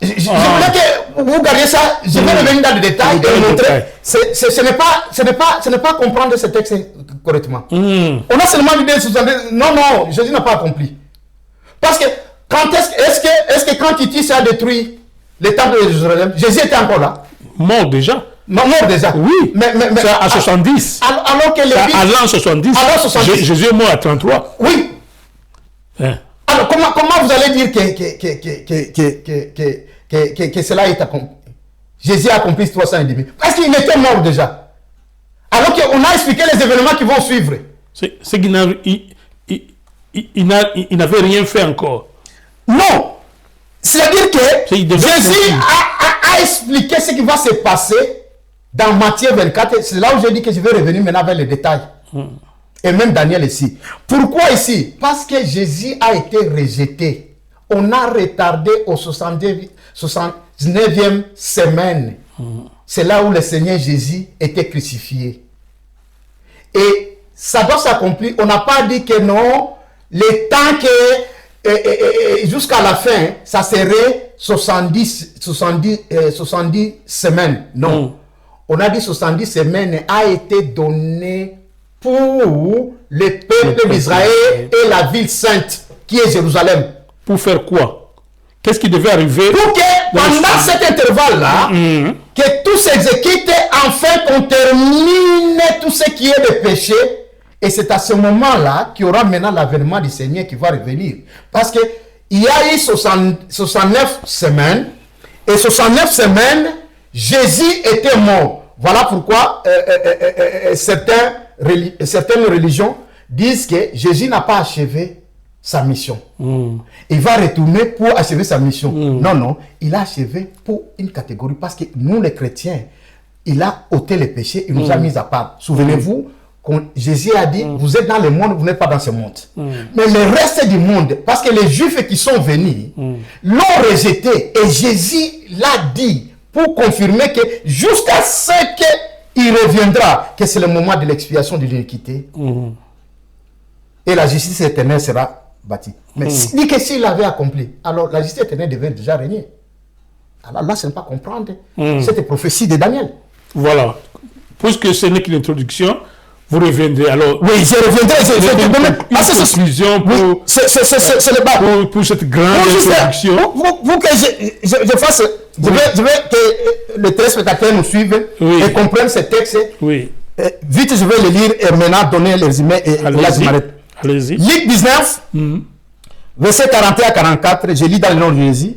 Je voulais que vous gardiez ça, je vais revenir dans le détail et montrer. Ce n'est pas comprendre ce texte correctement. On a seulement l'idée de non, Jésus n'a pas accompli. Parce que est-ce que quand Titus a détruit le temple de Jérusalem, Jésus était encore là? Mort déjà. Mort déjà. Oui, mais à 70. Alors que les à l'an 70. Jésus est mort à 33. Oui. Hein. Alors, comment vous allez dire que cela est accompli? Jésus a accompli 3 ans et demi. Parce qu'il était mort déjà. Alors qu'on a expliqué les événements qui vont suivre. C'est qu'il n'avait rien fait encore. Non. C'est-à-dire que Jésus a expliqué ce qui va se passer dans Matthieu 24. C'est là où j'ai dit que je vais revenir maintenant vers les détails. Et même Daniel ici. Pourquoi ici? Parce que Jésus a été rejeté. On a retardé au 69e semaine. C'est là où le Seigneur Jésus était crucifié. Et ça doit s'accomplir. On n'a pas dit que non, le temps que jusqu'à la fin, ça serait 70 semaines. Non. On a dit 70 semaines a été donné pour le peuple d'Israël et la ville sainte qui est Jérusalem. Pour faire quoi? Qu'est-ce qui devait arriver? Pour que pendant cet intervalle-là, que tout s'exécute, enfin qu'on termine tout ce qui est de péché. Et c'est à ce moment-là qu'il y aura maintenant l'avènement du Seigneur qui va revenir. Parce qu'il y a eu 69 semaines. Et 69 semaines, Jésus était mort. Voilà pourquoi certaines religions disent que Jésus n'a pas achevé sa mission. Il va retourner pour achever sa mission. Non, il a achevé pour une catégorie. Parce que nous, les chrétiens, il a ôté les péchés, il nous a mis à part. Souvenez-vous, Jésus a dit, vous êtes dans le monde, vous n'êtes pas dans ce monde. Mais le reste du monde, parce que les Juifs qui sont venus, l'ont rejeté. Et Jésus l'a dit pour confirmer que jusqu'à ce qu'il reviendra, que c'est le moment de l'expiation de l'iniquité. Et la justice éternelle sera bâtie. Mais dit que s'il l'avait accompli, alors la justice éternelle devait déjà régner. Alors là, ce n'est pas comprendre cette prophétie de Daniel. Voilà. Puisque ce n'est qu'une introduction, vous reviendrez. Alors, oui, je reviendrai. Une conclusion pour cette grande introduction. Pour que je fasse, je veux que les téléspectateurs nous suivent et comprennent ce texte. Oui. Vite, je vais le lire et maintenant donner le résumé et là je m'arrête. Allez-y. Luc 19, verset 41 à 44, je lis dans le nom de Jésus.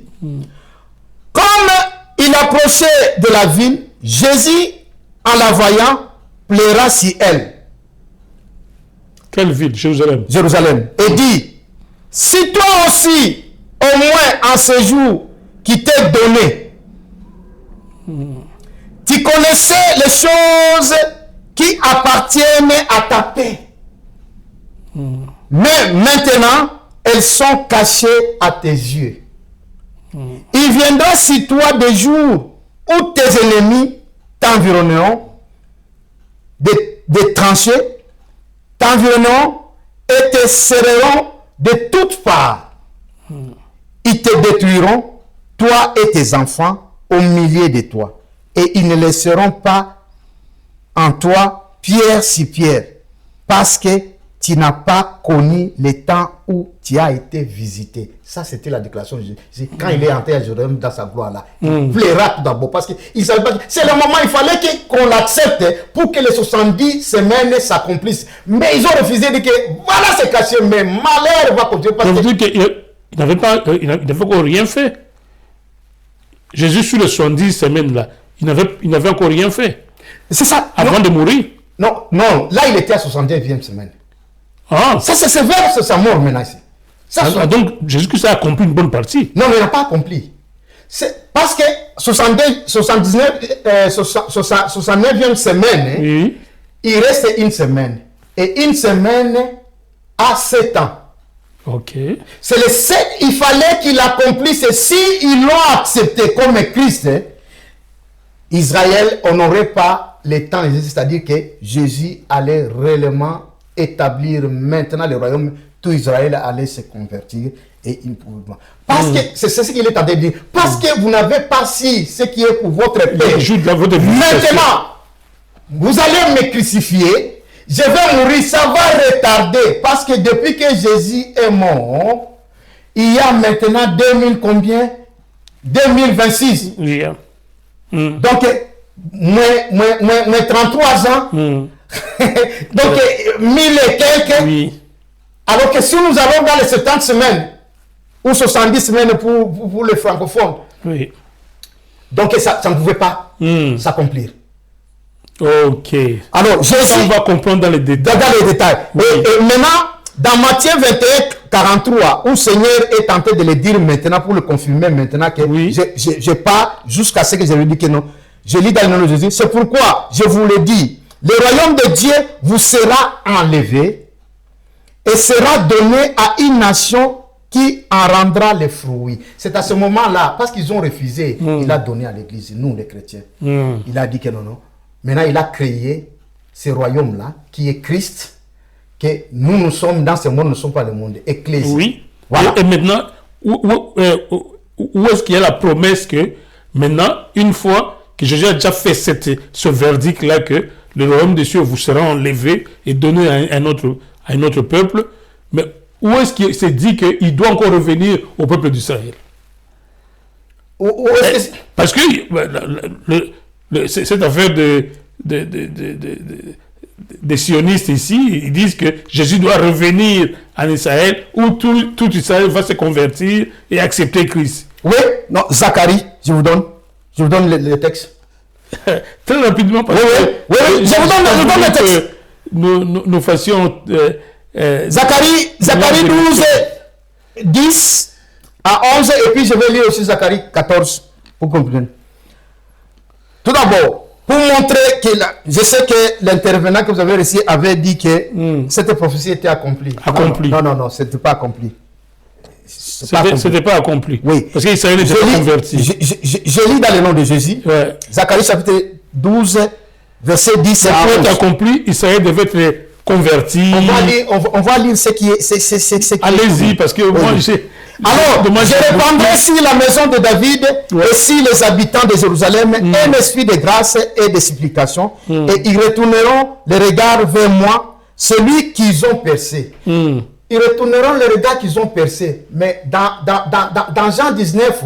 Comme il approchait de la ville, Jésus, en la voyant, pleura sur elle. Quelle ville? Jérusalem. Jérusalem. Et dit, si toi aussi, au moins en ce jour qui t'est donné, tu connaissais les choses qui appartiennent à ta paix. Mais maintenant, elles sont cachées à tes yeux. Il viendra sur toi des jours où tes ennemis t'environneront, des tranchées, t'environneront et te serreront de toutes parts. Ils te détruiront, toi et tes enfants, au milieu de toi. Et ils ne laisseront pas en toi pierre sur pierre, parce que tu n'as pas connu le temps où tu as été visité. Ça, c'était la déclaration de Jésus. Quand il est entré à Jérusalem dans sa gloire là, il plaira tout d'abord parce qu'il savait pas que c'est le moment, il fallait qu'on l'accepte pour que les 70 semaines s'accomplissent. Mais ils ont refusé de dire que voilà, c'est caché, mais malheur va continuer. Parce que il n'avait encore rien fait. Jésus, sur les 70 semaines là, il n'avait encore rien fait. C'est ça. Avant de mourir. Non, là il était à 79e semaine. Ah. Ça, c'est vers sa mort maintenant ici. Donc, Jésus-Christ a accompli une bonne partie. Non, mais il n'a pas accompli. C'est parce que 69e semaine, oui. Il reste une semaine. Et une semaine a 7 ans. Ok. C'est le 7, il fallait qu'il accomplisse. Et s'ils l'ont accepté comme Christ, Israël, on n'aurait pas le temps. C'est-à-dire que Jésus allait réellement établir maintenant le royaume. Tout Israël allait se convertir et il ne pouvait pas. Parce que c'est ce qu'il est en train de dire. Parce que vous n'avez pas si ce qui est pour votre père. Maintenant, vous allez me crucifier. Je vais mourir. Ça va retarder. Parce que depuis que Jésus est mort, il y a maintenant 2000 combien 2026. Yeah. Donc, moins 33 ans. Donc, 1000 et quelques. Oui. Alors que si nous allons dans les 70 semaines, ou 70 semaines pour les francophones, oui. Donc ça ne pouvait pas s'accomplir. Ok. Alors, Jésus, on va comprendre dans les détails. Dans les détails. Oui. Et maintenant, dans Matthieu 21, 43, où le Seigneur est tenté de le dire maintenant, pour le confirmer maintenant, que oui. je pars jusqu'à ce que je lui dis que non. Je lis dans le nom de Jésus. C'est pourquoi je vous le dis, le royaume de Dieu vous sera enlevé et sera donné à une nation qui en rendra les fruits. C'est à ce moment-là, parce qu'ils ont refusé, il a donné à l'église, nous les chrétiens. Il a dit que non. Maintenant, il a créé ce royaume-là, qui est Christ, que nous sommes dans ce monde, nous ne sommes pas le monde. Ecclésie. Oui. Voilà. Et maintenant, où est-ce qu'il y a la promesse que maintenant, une fois que Jésus a déjà fait ce verdict-là, que le royaume des cieux vous sera enlevé et donné à un autre peuple, mais où est-ce qu'il s'est dit qu'il doit encore revenir au peuple d'Israël? Parce que cette affaire des sionistes ici, ils disent que Jésus doit revenir en Israël, où tout Israël va se convertir et accepter Christ. Oui, non, Zacharie, je vous donne le texte. Très rapidement, parce que je vous donne le texte. Nous fassions... Zacharie 12, 10 à 11, et puis je vais lire aussi Zacharie 14, pour comprendre. Tout d'abord, pour montrer que je sais que l'intervenant que vous avez reçu avait dit que cette prophétie était accomplie. Non, ce n'était pas accompli. C'était pas accompli. Oui. Parce qu'Israël était converti. Je lis dans le nom de Jésus. Ouais. Zacharie chapitre 12, verset 10 à 11. Pour être accompli, Israël devait être converti. On va lire ce qui est. Allez-y, parce que moi, alors, je répandrai sur la maison de David et sur les habitants de Jérusalem un esprit de grâce et de supplication, et ils retourneront le regard vers moi, celui qu'ils ont percé. Ils retourneront le regard qu'ils ont percé. Mais dans Jean 19,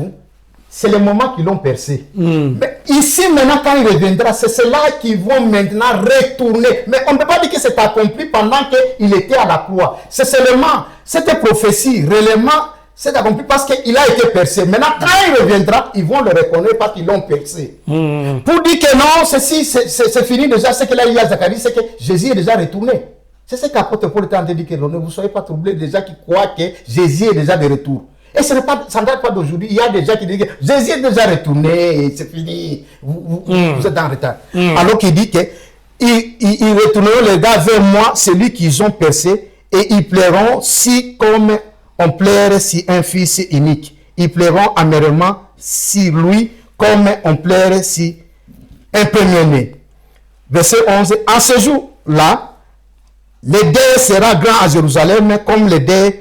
c'est le moment qu'ils l'ont percé. Mais ici, maintenant, quand il reviendra, c'est cela qu'ils vont maintenant retourner. Mais on ne peut pas dire que c'est accompli pendant qu'il était à la croix. C'est seulement cette prophétie, réellement, c'est accompli parce qu'il a été percé. Maintenant, quand il reviendra, ils vont le reconnaître parce qu'ils l'ont percé. Pour dire que non, c'est fini déjà. Ce que là, il y a Zacharie, c'est que Jésus est déjà retourné. C'est ce qu'apôtre Paul était en train de dire que ne vous soyez pas troublés des gens qui croient que Jésus est déjà de retour. Et ça ne date pas d'aujourd'hui. Il y a des gens qui disent que Jésus est déjà retourné, c'est fini, vous êtes en retard. Alors qu'il dit qu'ils retourneront les gars vers moi, celui qu'ils ont percé, et ils plairont si comme on plaire si un fils unique. Ils plairont amèrement si lui, comme on plaire si un premier-né. Verset 11. En ce jour-là, le deuil sera grand à Jérusalem comme le deuil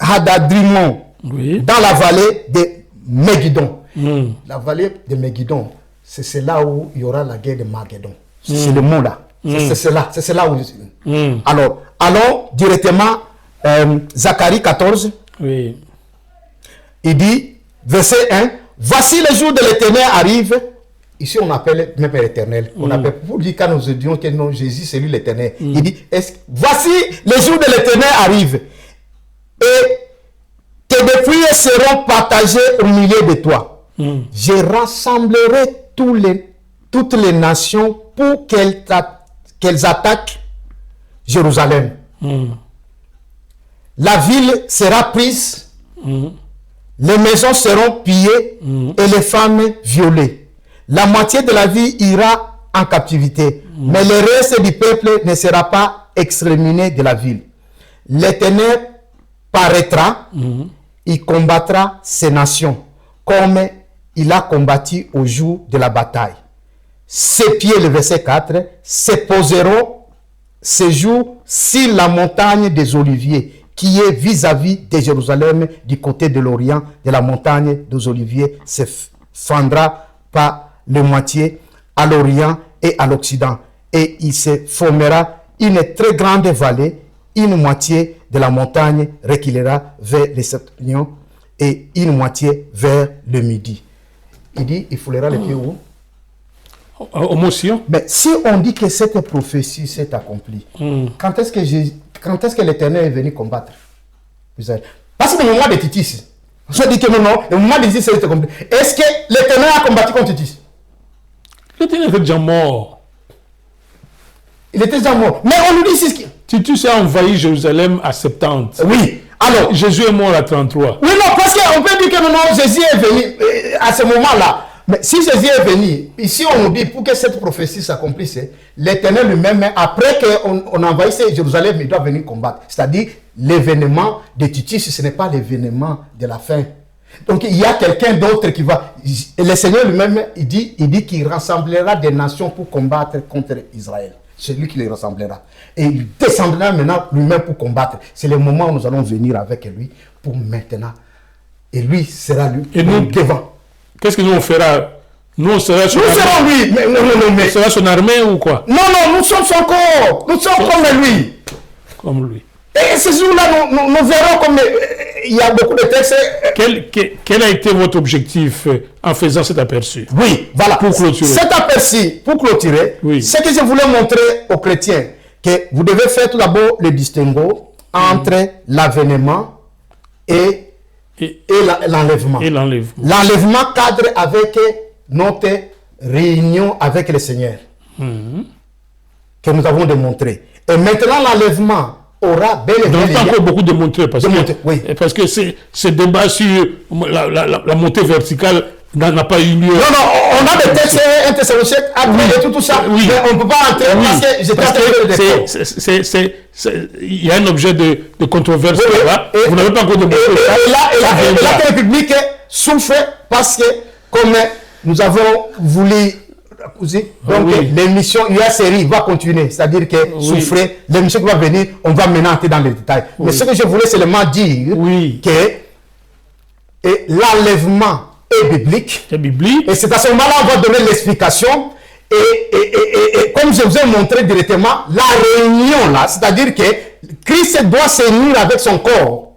Hadadrimon, dans la vallée de Megiddo. La vallée de Megiddo, c'est là où il y aura la guerre de Magédon. C'est le mot là. C'est cela où... Alors, allons directement, Zacharie 14. Oui. Il dit, verset 1, voici le jour de l'Éternel arrive. Ici, on appelle même l'Éternel. On appelle, pour dire quand nous disons que non, Jésus, c'est lui l'Éternel. Il dit, voici le jour de l'Éternel arrive. Et tes dépouilles seront partagées au milieu de toi. Je rassemblerai toutes les nations pour qu'elles attaquent Jérusalem. La ville sera prise, les maisons seront pillées et les femmes violées. La moitié de la vie ira en captivité, mais le reste du peuple ne sera pas exterminé de la ville. L'Éternel paraîtra, il combattra ces nations, comme il a combattu au jour de la bataille. Ses pieds, le verset 4, se poseront ces jours sur la montagne des Oliviers, qui est vis-à-vis de Jérusalem, du côté de l'Orient, de la montagne des Oliviers, se fendra par la moitié à l'Orient et à l'Occident. Et il se formera une très grande vallée, une moitié de la montagne reculera vers le septentrion et une moitié vers le midi. Il dit, il foulera les pieds où? Au Mont Sion. Mais si on dit que cette prophétie s'est accomplie, quand est-ce que l'Éternel est venu combattre Israël? Parce que le moment de Titus, on dit que non, le moment de Titus s'est accompli. Est-ce que l'Éternel a combattu contre Titus? L'Éternel était déjà mort. Il était déjà mort. Mais on nous dit ici... Titus a envahi Jérusalem à 70. Oui. Alors, Jésus est mort à 33. Oui, non, parce qu'on peut dire que non, Jésus est venu à ce moment-là. Mais si Jésus est venu, ici on nous dit, pour que cette prophétie s'accomplisse, l'Éternel lui-même, après qu'on envahisse Jérusalem, il doit venir combattre. C'est-à-dire, l'événement de Titus, ce n'est pas l'événement de la fin. Donc, il y a quelqu'un d'autre qui va... Et le Seigneur lui-même, il dit qu'il rassemblera des nations pour combattre contre Israël. C'est lui qui les rassemblera. Et il descendra maintenant lui-même pour combattre. C'est le moment où nous allons venir avec lui pour maintenant. Et lui sera lui et nous devant. Qu'est-ce que nous on fera? Nous serons lui. Mais sera son armée ou quoi? Non, nous sommes son corps. Nous sommes comme lui. Comme lui. Et ce jour-là, nous verrons comme il y a beaucoup de textes. Quel a été votre objectif en faisant cet aperçu? Oui, voilà. Pour clôturer. Cet aperçu, pour clôturer, oui. Ce que je voulais montrer aux chrétiens, que vous devez faire tout d'abord le distinguo entre l'avènement et l'enlèvement. L'enlèvement cadre avec notre réunion avec le Seigneur, que nous avons démontré. Et maintenant, l'enlèvement aura bel et bien... Donc, pas encore beaucoup démontré, parce que ce débat sur la montée verticale n'a pas eu lieu. Non, on a des textes intercellentiels après et tout ça, mais on ne peut pas entrer parce que il y a un objet de controverse là, vous n'avez pas encore démontré ça. Et la République souffre parce que, comme nous avons voulu... Donc l'émission UA-série va continuer, c'est-à-dire que souffrir, l'émission qui va venir, on va maintenant entrer dans les détails. Mais ce que je voulais seulement dire, que l'enlèvement est biblique. Et c'est à ce moment-là on va donner l'explication. Et comme je vous ai montré directement, la réunion là, c'est-à-dire que Christ doit s'unir avec son corps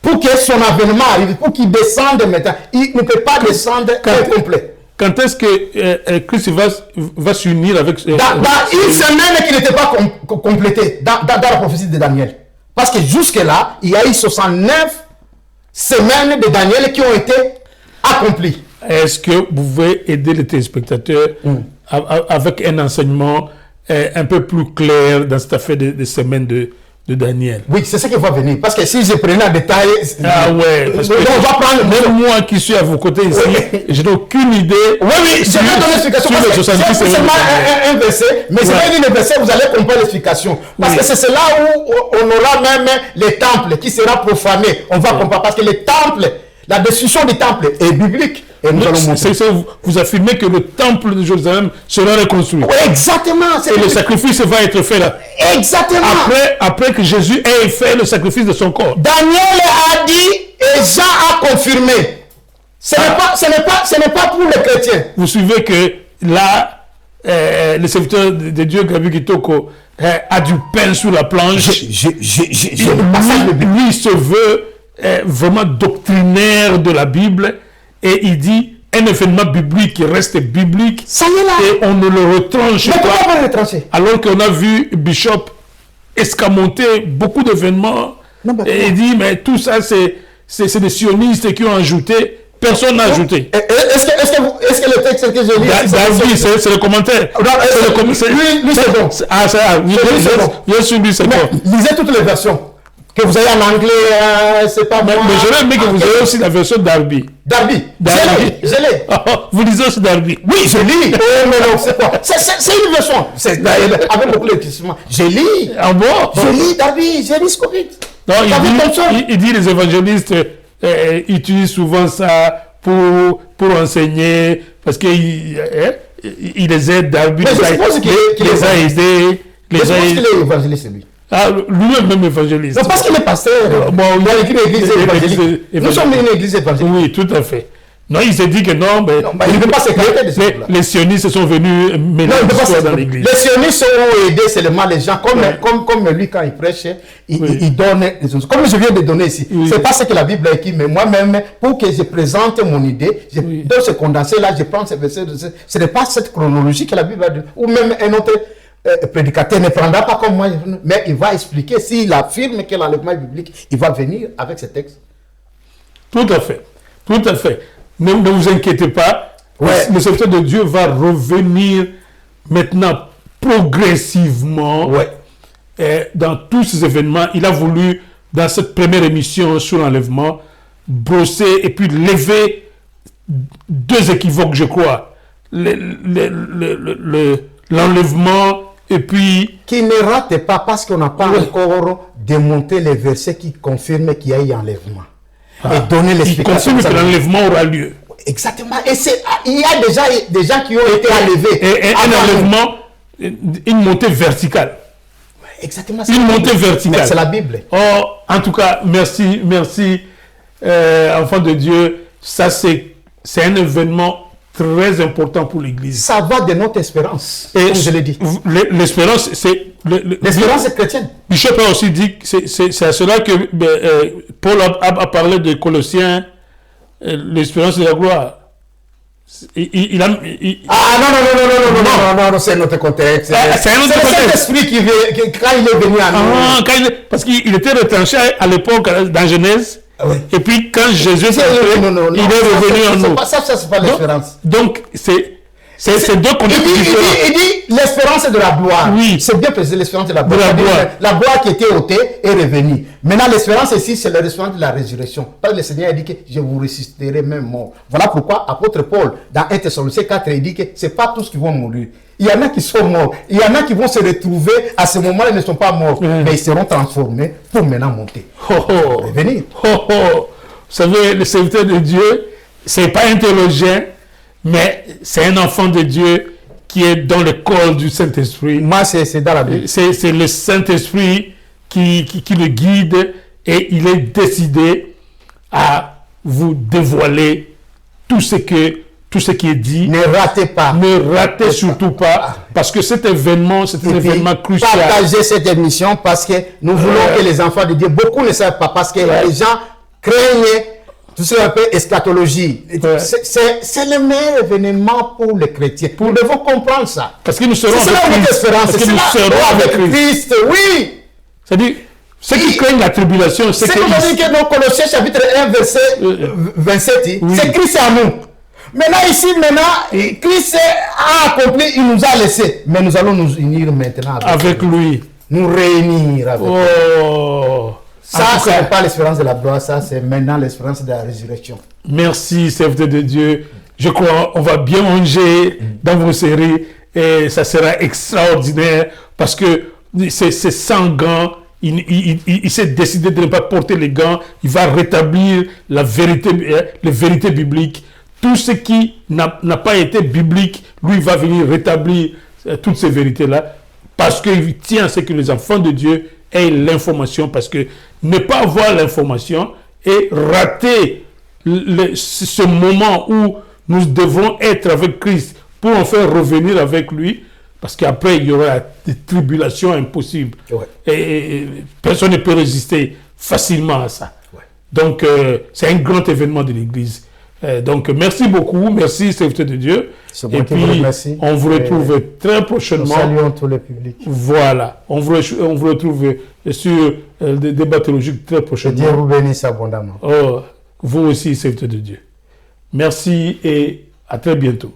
pour que son avènement arrive, pour qu'il descende maintenant. Il ne peut pas descendre complet. Quand est-ce que Christ va s'unir avec... dans une semaine qui n'était pas complétée, dans la prophétie de Daniel. Parce que jusque-là, il y a eu 69 semaines de Daniel qui ont été accomplies. Est-ce que vous pouvez aider les téléspectateurs avec un enseignement un peu plus clair dans cette affaire de semaines de Daniel? Oui, c'est ce qui va venir. Parce que si je prenais en détail... parce que on va prendre... Même moi qui suis à vos côtés ici, je n'ai aucune idée... Oui, je vais donner l'explication. C'est seulement un verset, mais c'est pas un verset, vous allez comprendre l'explication. Parce que c'est là où on aura même les temples qui sera profané. On va comprendre. Parce que les temples, la destruction des temples est biblique. Et nous allons montrer. Vous affirmez que le temple de Jérusalem sera reconstruit. Oui, exactement. Et le sacrifice va être fait là. Exactement. Après que Jésus ait fait le sacrifice de son corps. Daniel a dit et Jean a confirmé. Ce n'est pas pour les chrétiens. Vous suivez que là, le serviteur de Dieu, Gabi Kitoko, a du pain sur la planche. Lui, il se veut vraiment doctrinaire de la Bible et il dit un événement biblique qui reste biblique. Ça y est là. Et on ne le retranche Mais pas. comment on le retrancher? Alors qu'on a vu Bishop escamoter beaucoup d'événements. Non, mais Et il dit, mais tout ça, c'est des sionistes qui ont ajouté. Personne n'a ajouté. Est-ce que le texte que je lis... David, c'est le commentaire. Lui, c'est bon. Ah, ça, bien sûr, lui, c'est bon. Lisez toutes les versions. Que vous ayez en anglais, c'est pas Mais moi. je veux que vous ayez aussi la version d'Arby. Darby. Je l'ai. Vous lisez aussi d'Arby. Oui, je lis. Oh, mais non, c'est quoi? C'est une version. Avec beaucoup d'éclaircissement. Je lis. Ah bon? Je lis Darby. Je lis Scovite. Non, il dit les évangélistes utilisent souvent ça pour enseigner, parce qu'il les aide, Darby Mais je suppose qu'il les a aidés. Je pense qu'il est évangéliste, lui. Ah, lui-même évangéliste. Non, parce qu'il est pasteur. Bon, Il a écrit l'église évangélique. Nous sommes une église évangélique. Oui, tout à fait. Non, il s'est dit que non, mais il ne peut pas s'écarter de ce truc-là. les sionistes sont venus mélanger l'histoire dans l'église. Les sionistes ont aidé seulement les gens, comme lui quand il prêche, il donne des choses. Comme je viens de donner ici. C'est pas ce que la Bible a écrit, mais moi-même, pour que je présente mon idée, dans ce condensé-là, je prends ces versets. Ce n'est pas cette chronologie que la Bible a dit, ou même un autre prédicateur ne prendra pas comme moi, mais il va expliquer, s'il affirme que l'enlèvement est biblique, il va venir avec ce texte. Tout à fait. Tout à fait. Ne vous inquiétez pas. Ouais. Le serviteur de Dieu va revenir maintenant progressivement dans tous ces événements. Il a voulu, dans cette première émission sur l'enlèvement, brosser et puis lever deux équivoques, je crois. L'enlèvement et puis... Qui ne rate pas parce qu'on n'a pas encore démonté les versets qui confirment qu'il y a eu enlèvement. Et donner l'explication. Il confirme que l'enlèvement aura lieu. Exactement. Et il y a déjà des gens qui ont été enlevés. Et un enlèvement, une montée verticale. Exactement. Une montée verticale. C'est la Bible. Oh, en tout cas, merci, enfant de Dieu. Ça, c'est un événement très important pour l'Église. Ça va de notre espérance, comme je l'ai dit. L'espérance, c'est... L'espérance chrétienne. Bishop a aussi dit que c'est à cela que Paul a parlé de Colossiens, l'espérance de la gloire. Non, c'est notre contexte. C'est un autre contexte. C'est l'esprit qui quand il est venu à nous. Parce qu'il était retranché à l'époque dans Genèse. Oui. Et puis quand Jésus est entré, il est revenu en nous. Ça, c'est pas l'espérance. Donc, c'est deux contextes différents. Il dit l'espérance de la gloire. Oui. C'est bien précisé, l'espérance de la gloire. La gloire qui était ôtée est revenue. Maintenant, l'espérance ici, c'est l'espérance de la résurrection. Parce que le Seigneur a dit que je vous ressusciterai même mort. Voilà pourquoi apôtre Paul, dans 1 Thessaloniciens 4, il dit que ce n'est pas tous qui vont mourir. Il y en a qui sont morts. Il y en a qui vont se retrouver à ce moment-là, ils ne sont pas morts. Mais ils seront transformés pour maintenant monter. Revenir. Vous savez, le serviteur de Dieu, ce n'est pas un théologien, mais c'est un enfant de Dieu qui est dans le corps du Saint-Esprit. Moi, c'est dans la Bible. C'est le Saint-Esprit qui le guide et il est décidé à vous dévoiler tout ce qui est dit. Ne ratez pas. Ne ratez surtout pas, parce que cet événement, c'est un événement crucial. Partagez cette émission parce que nous voulons que les enfants de Dieu, beaucoup ne savent pas, parce que les gens craignent tout ce qu'on appelle eschatologie. C'est le meilleur événement pour les chrétiens. Nous devons comprendre ça. Parce que nous serons avec Christ. Parce que nous serons avec Christ. Oui. C'est-à-dire, ceux qui craignent la tribulation, c'est comme on dit que dans Colossiens chapitre 1, verset 27, c'est Christ en nous. Maintenant, ici, Christ a accompli, il nous a laissé. Mais nous allons nous unir maintenant avec lui. Nous réunir avec lui. Ça, ce n'est pas l'espérance de la gloire, ça, c'est maintenant l'espérance de la résurrection. Merci, serviteur de Dieu. Je crois qu'on va bien manger dans vos séries et ça sera extraordinaire parce que c'est sans gants. Il s'est décidé de ne pas porter les gants. Il va rétablir les vérités bibliques. Tout ce qui n'a pas été biblique, lui va venir rétablir toutes ces vérités-là parce qu'il tient à ce que les enfants de Dieu aient l'information, parce que ne pas avoir l'information et rater ce moment où nous devons être avec Christ pour en faire revenir avec lui, parce qu'après, il y aura des tribulations impossibles. Ouais. Et personne ne peut résister facilement à ça. Ouais. Donc, c'est un grand événement de l'Église. Donc, merci beaucoup. Merci, serviteur de Dieu. Et puis, on vous retrouve très prochainement. Nous saluons tous les publics. Voilà. On vous retrouve sur des débats théologiques très prochainement. Que Dieu vous bénisse abondamment. Oh, vous aussi, serviteur de Dieu. Merci et à très bientôt.